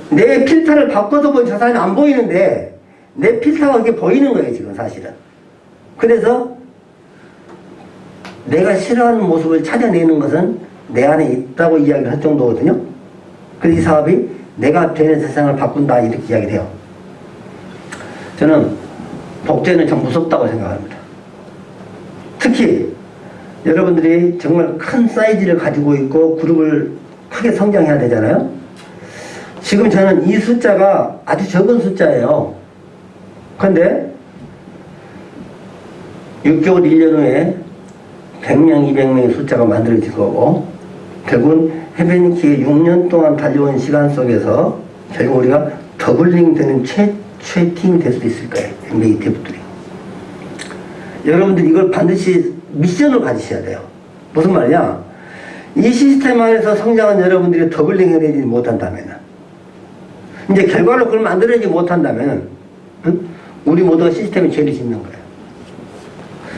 내 필터를 바꿔서 보면 저 사람이 안 보이는데 내 필터가 그렇게 보이는 거예요, 지금 사실은. 그래서 내가 싫어하는 모습을 찾아내는 것은 내 안에 있다고 이야기를 할 정도거든요. 그래서 이 사업이 내가 되는 세상을 바꾼다, 이렇게 이야기를 해요. 저는 복제는 참 무섭다고 생각합니다. 특히 여러분들이 정말 큰 사이즈를 가지고 있고 그룹을 크게 성장해야 되잖아요. 지금 저는 이 숫자가 아주 적은 숫자예요. 그런데 6개월 1년 후에 100명 200명의 숫자가 만들어질 거고, 결국은 해변이키에 6년 동안 달려온 시간 속에서 결국 우리가 더블링 되는 최초의 팀이 될 수도 있을 거예요. NBA 대부들이. 여러분들 이걸 반드시 미션을 가지셔야 돼요. 무슨 말이냐? 이 시스템 안에서 성장한 여러분들이 더블링 해내지 못한다면, 이제 결과로 그걸 만들어내지 못한다면, 응? 우리 모두가 시스템에 죄를 짓는 거예요.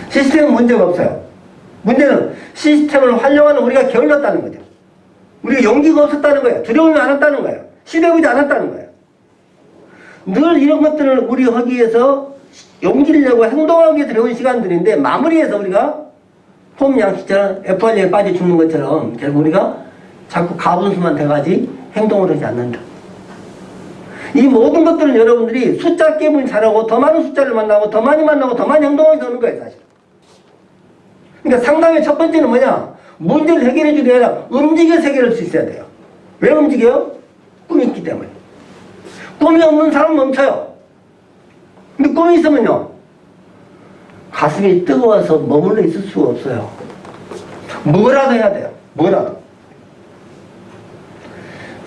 시스템은 문제가 없어요. 문제는 시스템을 활용하는 우리가 게을렀다는 거죠. 우리가 용기가 없었다는 거예요. 두려움이 많았다는 거예요. 시도해보지 않았다는 거예요. 늘 이런 것들을 우리 하기 위해서 용기를 내고 행동하기 위해서 배운 시간들인데, 마무리해서 우리가 폼 양식처럼 F1에 빠져 죽는 것처럼 결국 우리가 자꾸 가분수만 돼가지 행동을 하지 않는다. 이 모든 것들은 여러분들이 숫자 게임을 잘하고 더 많은 숫자를 만나고 더 많이 만나고 더 많이 행동하게 되는 거예요, 사실. 그러니까 상담의 첫 번째는 뭐냐? 문제를 해결해 주는 게 아니라 움직여서 해결할 수 있어야 돼요. 왜 움직여요? 꿈이 있기 때문에. 꿈이 없는 사람은 멈춰요. 근데 꿈이 있으면요, 가슴이 뜨거워서 머물러 있을 수가 없어요. 뭐라도 해야 돼요. 뭐라도.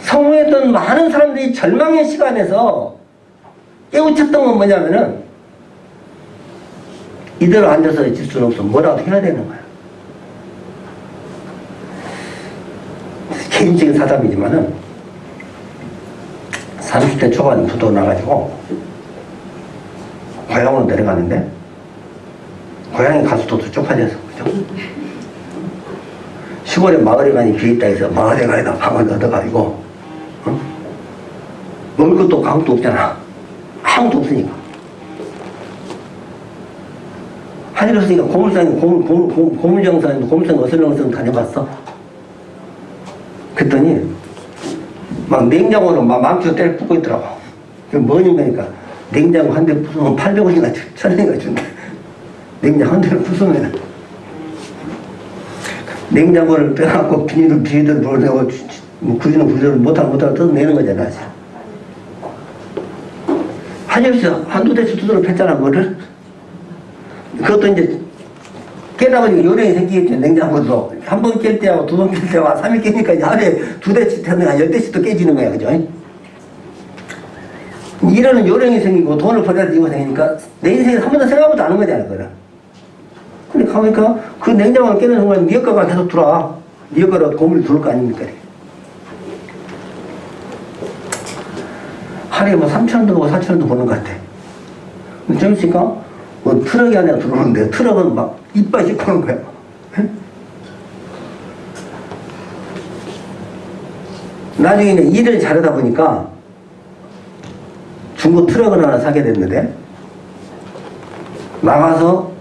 성공했던 많은 사람들이 절망의 시간에서 깨우쳤던 건 뭐냐면은, 이대로 앉아서 있을 수는 없어. 뭐라도 해야 되는 거야. 개인적인 사담이지만은 30대 초반 부도 나가지고 고향으로 내려가는데, 고향에 가서도 쪽팔려서, 그죠? 시골에 마을에 가니 비있다 해서 마을에 가에다 방을 얻어가지고, 어? 먹을 것도 아무것도 없잖아. 아무것도 없으니까. 하늘 없으니까 고물정산인데 고물상 어슬렁어슬렁 다녀봤어. 그랬더니 막 냉장고로 막 망치로 때려 붓고 있더라고. 그게 뭐냐니까 냉장고 한 대 부수면 800원인가 1000원인가 준대. 냉장고 한 대를 부수면 냉장고를 빼갖고 비닐을 불어내고 구지는 구조를 못하고 뜯어내는 거잖아, 사실. 한엽씨 한두 대씩 두드러 팼잖아, 뭐를. 그것도 이제 깨다보니까 요령이 생기겠죠. 냉장고도 한 번 깰 때하고 두 번 깰 때하고 3일 깨니까 이제 하루에 2대씩 태우면 한 10대씩도 깨지는 거야, 그죠? 이러는 요령이 생기고 돈을 벌어야 되고 생기니까 내 인생에 한 번도 생각보다 안 한 거잖아, 그거는. 근데 가보니까 그 냉장고를 깨는 순간 미역가가 계속 들어와. 미역가로 고물이 들어올 거 아닙니까? 하루에 뭐 3,000원도 보고 4,000원도 보는 것 같아. 근데 좀 있으니까 뭐 트럭이 안에 들어오는데 트럭은 막 이빨 씻고 오는 거야. 나중에는 일을 잘하다 보니까 중고 트럭을 하나 사게 됐는데, 나가서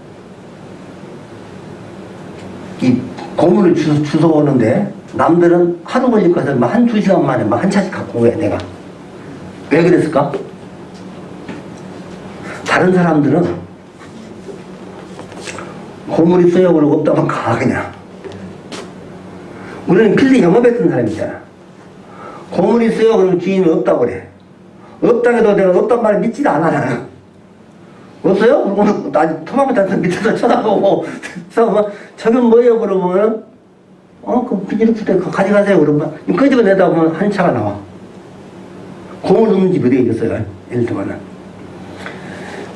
이 고물을 주워 오는데 남들은 하루 걸릴 것을 막 1-2시간 만에 막 한 차씩 갖고 온 거야, 내가. 왜 그랬을까? 다른 사람들은 고물이 있어요 그러고 없다면 가, 그냥. 우리는 필리 영업했던 사람이잖아. 고물이 있어요 그러면 주인은 없다고 그래. 없다고 해도 내가 없단 말을 믿지도 않아, 나는. 없어요? 그러면 나 토마토 밑에서 쳐다보고 저건 뭐예요 그러면 그 비닐 부대 가져가세요 그러면 끄집어내다 보면 한 차가 나와. 고물 없는 집이 어디 있겠어요? 예를 들면은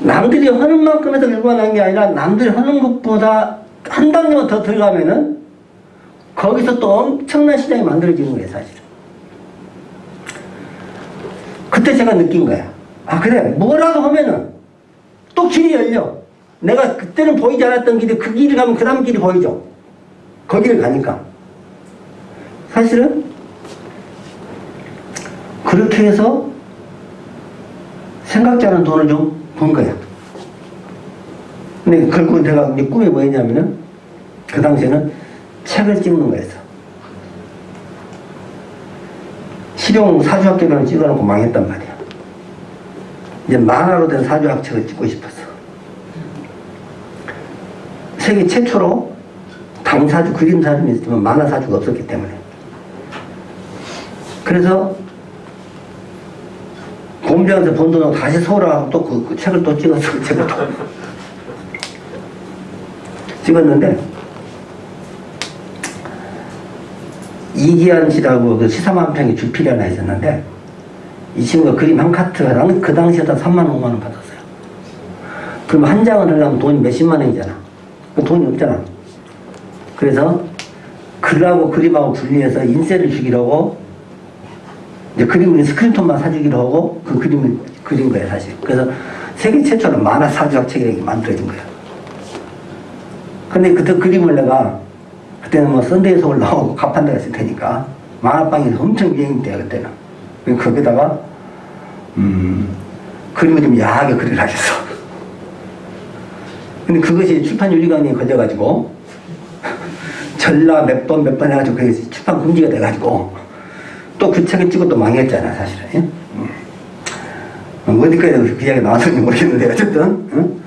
남들이 하는 만큼 해서 결과가 난 게 아니라 남들이 하는 것보다 한 단계만 더 들어가면은 거기서 또 엄청난 시장이 만들어지는 거예요, 사실은. 그때 제가 느낀 거야. 아, 그래. 뭐라도 하면은 또 길이 열려. 내가 그때는 보이지 않았던 길이 그 길을 가면 그 다음 길이 보이죠. 거기를 가니까. 사실은 그렇게 해서 생각지 않은 돈을 좀 번 거야. 근데 결국 내가 이제 꿈이 뭐였냐면은 그 당시에는 책을 찍는 거였어. 실용 사주학계론을 찍어놓고 망했단 말이야. 이제 만화로 된 사주학책을 찍고 싶었어. 세계 최초로 당사주, 그림사주는 있었지만 만화사주가 없었기 때문에. 그래서 공장에서 번 돈으로 다시 서울 와서 또 그 책을 또 찍었어. 그 책을 또 찍었는데 이기환 씨라고 그 시사만평에 주필이 하나 있었는데, 이 친구가 그림 한 카트가 그 당시에 다 3만 5만 원 받았어요. 그럼 한 장을 하려면 돈이 몇십만 원이잖아. 돈이 없잖아. 그래서 글하고 그림하고 분리해서 인쇄를 주기로 이제 그림은 스크린톤만 사주기로 하고 그 그림을 그린 거예요, 사실. 그래서 세계 최초로 만화 사주학 책이 만들어진 거예요. 근데 그때 그림을 내가 그때는 뭐 썬데이에서 올라오고 가판대가 있을 테니까 만화방에서 엄청 유행이 돼요, 그때는. 거기다가 그림을 좀 야하게 그리라겠어. 근데 그것이 출판윤리관에 걸려가지고 전라 몇 번 해가지고 그게 출판 금지가 돼가지고 또 그 책을 찍어 또 망했잖아, 사실은. 어디까지 그 이야기가 나왔는지 모르겠는데 어쨌든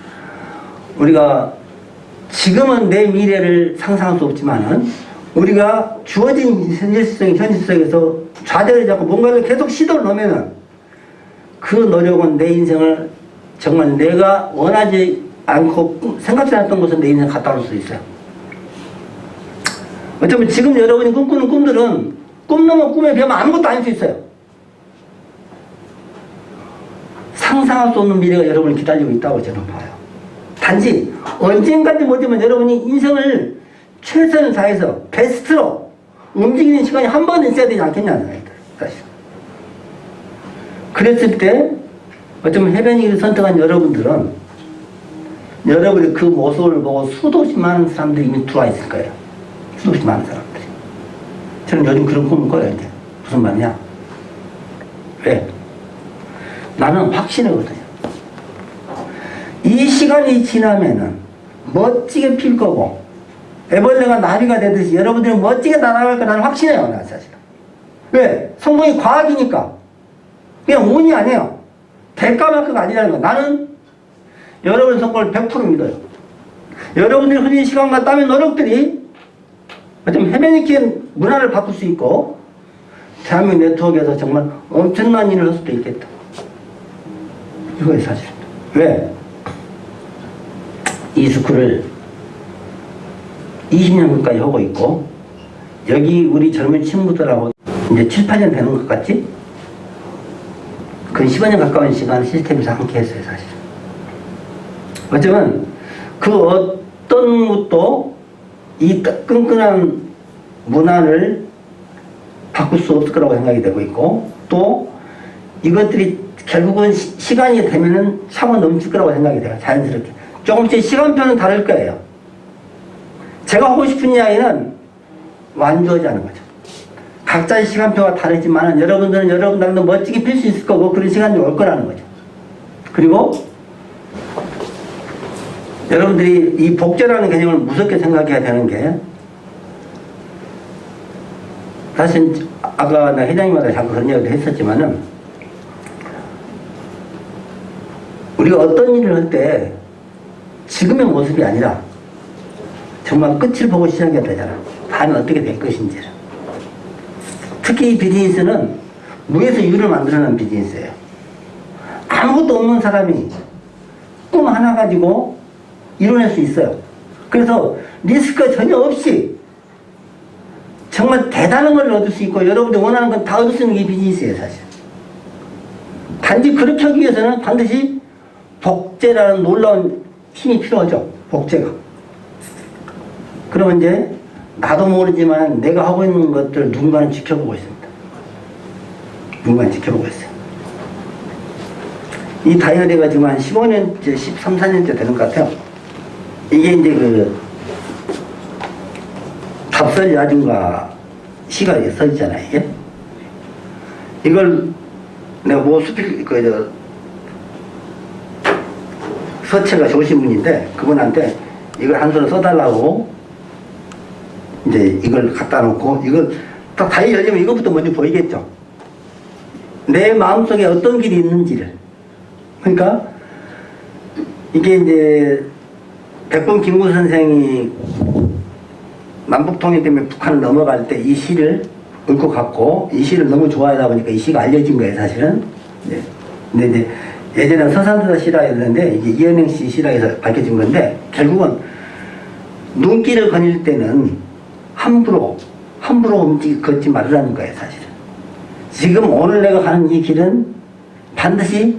우리가 지금은 내 미래를 상상할 수 없지만은 우리가 주어진 현실 속에서 좌절을 잡고 뭔가를 계속 시도를 하면은 그 노력은 내 인생을 정말 내가 원하지 않고 생각지 않았던 곳에 내 인생을 갖다 올 수 있어요. 어쩌면 지금 여러분이 꿈꾸는 꿈들은 꿈 넘어 꿈에 비하면 아무것도 아닐 수 있어요. 상상할 수 없는 미래가 여러분을 기다리고 있다고 저는 봐요. 단지 언젠가인지 모르지만 여러분이 인생을 최선을 다해서 베스트로 움직이는 시간이 한 번은 있어야 되지 않겠냐는 생각이 들어요, 사실. 그랬을 때 어쩌면 해변이를 선택한 여러분들은 여러분의 그 모습을 보고 수도시 많은 사람들이 이미 들어와 있을 거예요. 수도시 많은 사람들이. 저는 요즘 그런 꿈을 꿔요, 이제. 무슨 말이냐? 왜? 나는 확신하거든요. 이 시간이 지나면은 멋지게 필 거고, 애벌레가 나비가 되듯이 여러분들은 멋지게 날아갈 거 나는 확신해요, 나 사실. 왜? 성공이 과학이니까. 그냥 운이 아니에요. 대가만큼 아니라는 거. 나는 여러분의 성공을 100% 믿어요. 여러분들이 흔히 시간과 땀의 노력들이 좀 해변이키의 문화를 바꿀 수 있고, 대한민국 네트워크에서 정말 엄청난 일을 할 수도 있겠다. 이거예요, 사실. 왜? 이 스쿨을 20년 가까이 하고 있고, 여기 우리 젊은 친구들하고 이제 7, 8년 되는 것 같지? 그 15년 가까운 시간 시스템에서 함께 했어요, 사실. 어쩌면 그 어떤 것도 이 끈끈한 문화를 바꿀 수 없을 거라고 생각이 되고 있고, 또 이것들이 결국은 시간이 되면은 차고 넘칠 거라고 생각이 돼요, 자연스럽게. 조금씩 시간표는 다를 거예요. 제가 하고 싶은 이야기는 완주하지 않은 거죠. 각자의 시간표가 다르지만 여러분들은 여러분들도 멋지게 필 수 있을 거고 그런 시간이 올 거라는 거죠. 그리고 여러분들이 이 복제라는 개념을 무섭게 생각해야 되는 게, 사실 아까 나 회장님마다 자꾸 그런 이야기도 했었지만은, 우리가 어떤 일을 할 때 지금의 모습이 아니라 정말 끝을 보고 시작해야 되잖아. 다음에 어떻게 될 것인지를. 특히 이 비즈니스는 무에서 유를 만들어내는 비즈니스예요. 아무것도 없는 사람이 꿈 하나 가지고 이뤄낼 수 있어요. 그래서 리스크가 전혀 없이 정말 대단한 걸 얻을 수 있고, 여러분들 원하는 건 다 얻을 수 있는 게 비즈니스예요, 사실. 단지 그렇게 하기 위해서는 반드시 복제라는 놀라운 힘이 필요하죠, 복제가. 그러면 이제 나도 모르지만 내가 하고 있는 것들 누군가는 지켜보고 있습니다. 누군가는 지켜보고 있어요. 이 다이어리가 지금 한 15년째, 13, 14년째 되는 것 같아요. 이게 이제 그 답설 야중가 시가 써 있잖아요, 이게. 이걸 내가 뭐 서체가 좋으신 분인데 그분한테 이걸 한 손에 써달라고 이제 이걸 갖다 놓고, 이걸 딱 다이 열리면 이것부터 먼저 보이겠죠. 내 마음속에 어떤 길이 있는지를. 그러니까 이게 이제 백범 김구 선생이 남북통일 때문에 북한을 넘어갈 때 이 시를 읊고 갔고, 이 시를 너무 좋아하다 보니까 이 시가 알려진 거예요, 사실은. 네. 근데 이제 예전에는 서산도사 시라 했는데 이게 이현영 씨 시라에서 밝혀진 건데, 결국은 눈길을 거닐 때는 함부로 함부로 걷지 말으라는 거예요, 사실은. 지금 오늘 내가 가는 이 길은 반드시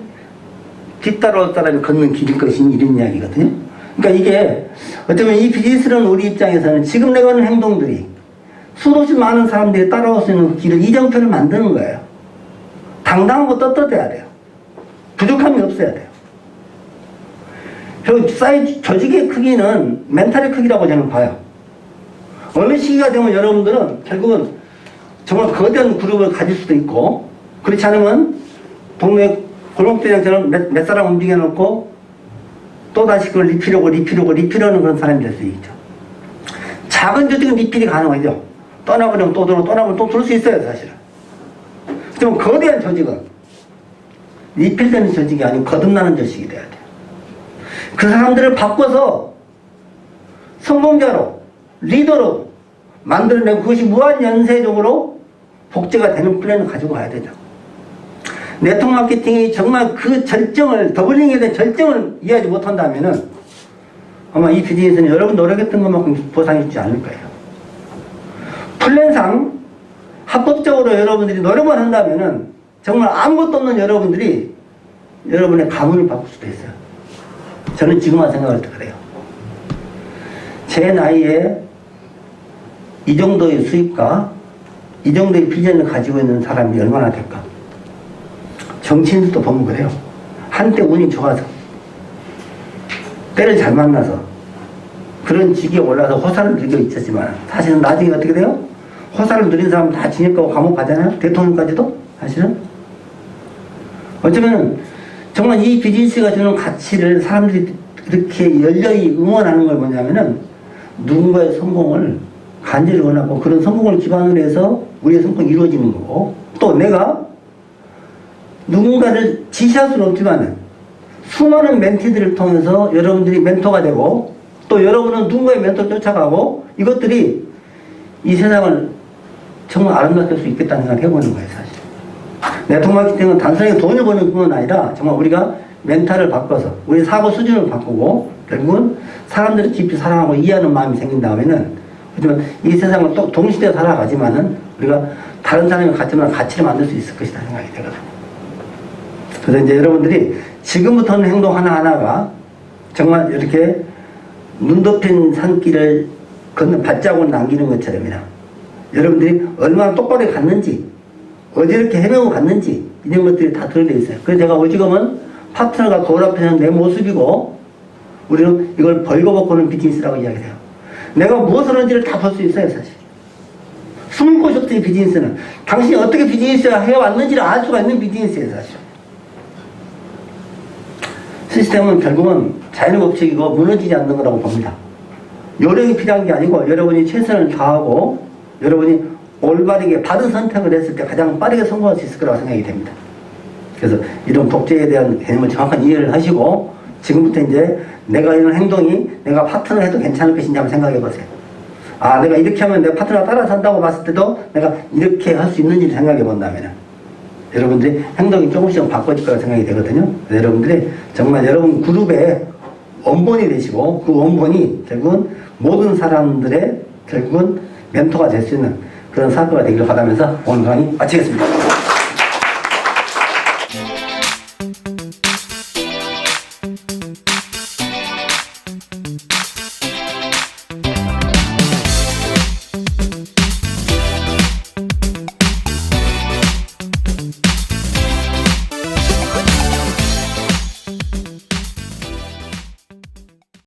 뒤따라올 사람이 걷는 길일 것인 이런 이야기거든요. 그러니까 이게 어쩌면 이 비즈니스는 우리 입장에서는 지금 내가 하는 행동들이 수없이 많은 사람들이 따라올 수 있는 길을 이정표를 만드는 거예요. 당당하고 떳떳해야 돼요. 부족함이 없어야 돼요. 그리고 조직의 크기는 멘탈의 크기라고 저는 봐요. 어느 시기가 되면 여러분들은 결국은 정말 거대한 그룹을 가질 수도 있고, 그렇지 않으면 동네 골목대장처럼 몇 사람 움직여 놓고 또다시 그걸 리필하는 그런 사람이 될 수 있죠. 작은 조직은 리필이 가능하죠. 떠나버리면 또 들어, 떠나버리면 또 들 수 있어요, 사실은. 좀 거대한 조직은 리필되는 조직이 아니고 거듭나는 조직이 돼야 돼요. 그 사람들을 바꿔서 성공자로, 리더로 만들어내고 그것이 무한연쇄적으로 복제가 되는 플랜을 가지고 가야 되죠. 네트워크 마케팅이 정말 그 절정을, 더블링에 대한 절정을 이해하지 못한다면은 아마 이 비즈니스는 여러분 노력했던 것만큼 보상해 주지 않을 거예요. 플랜상 합법적으로 여러분들이 노력만 한다면은 정말 아무것도 없는 여러분들이 여러분의 가문을 바꿀 수도 있어요. 저는 지금 한 생각을 때 그래요. 제 나이에 이 정도의 수입과 이 정도의 비전을 가지고 있는 사람이 얼마나 될까? 정치인들도 보면 그래요. 한때 운이 좋아서 때를 잘 만나서 그런 직위에 올라서 호사를 누리고 있었지만 사실은 나중에 어떻게 돼요? 호사를 누린 사람 다 진역하고 감옥 가잖아요. 대통령까지도 사실은. 어쩌면 정말 이 비즈니스가 주는 가치를 사람들이 이렇게 열렬히 응원하는 걸 뭐냐면은 누군가의 성공을 간절히 원하고 그런 성공을 기반으로 해서 우리의 성공이 이루어지는 거고, 또 내가 누군가를 지시할 수는 없지만 수많은 멘티들을 통해서 여러분들이 멘토가 되고 또 여러분은 누군가의 멘토 쫓아가고 이것들이 이 세상을 정말 아름답게 할 수 있겠다는 생각을 해보는 거예요, 사실. 네트워크 마케팅은 단순하게 돈을 버는 뿐만 아니라 정말 우리가 멘탈을 바꿔서 우리 사고 수준을 바꾸고 결국은 사람들을 깊이 사랑하고 이해하는 마음이 생긴 다음에는 하지만 이 세상을 또 동시대에 살아가지만은 우리가 다른 사람의 가치를 만들 수 있을 것이다 생각이 되거든요. 그래서 이제 여러분들이 지금부터는 행동 하나하나가 정말 이렇게 눈 덮인 산길을 걷는 발자국을 남기는 것처럼이나 여러분들이 얼마나 똑바로 갔는지 어디렇게 헤매고 갔는지 이런 것들이 다 드러져 있어요. 그래서 제가 오직은 파트너가 거울 앞에서는 내 모습이고 우리는 이걸 벌거벗고는 비즈니스라고 이야기해요. 내가 무엇을 하는지를 다 볼 수 있어요, 사실. 숨을 곳이 없어요, 비즈니스는. 당신이 어떻게 비즈니스를 해왔는지를 알 수가 있는 비즈니스예요, 사실. 시스템은 결국은 자연의 법칙이고 무너지지 않는 거라고 봅니다. 요령이 필요한 게 아니고 여러분이 최선을 다하고 여러분이 올바르게 바른 선택을 했을 때 가장 빠르게 성공할 수 있을 거라고 생각이 됩니다. 그래서 이런 복제에 대한 개념을 정확한 이해를 하시고 지금부터 이제 내가 이런 행동이 내가 파트너 해도 괜찮을 것인지 한번 생각해 보세요. 아, 내가 이렇게 하면 내 파트너가 따라산다고 봤을 때도 내가 이렇게 할 수 있는지 생각해 본다면 여러분들이 행동이 조금씩 바꿔질 거라고 생각이 되거든요. 여러분들이 정말 여러분 그룹의 원본이 되시고 그 원본이 결국은 모든 사람들의 결국은 멘토가 될 수 있는 그런 사건가 되기를 바라면서 오늘 강의 마치겠습니다.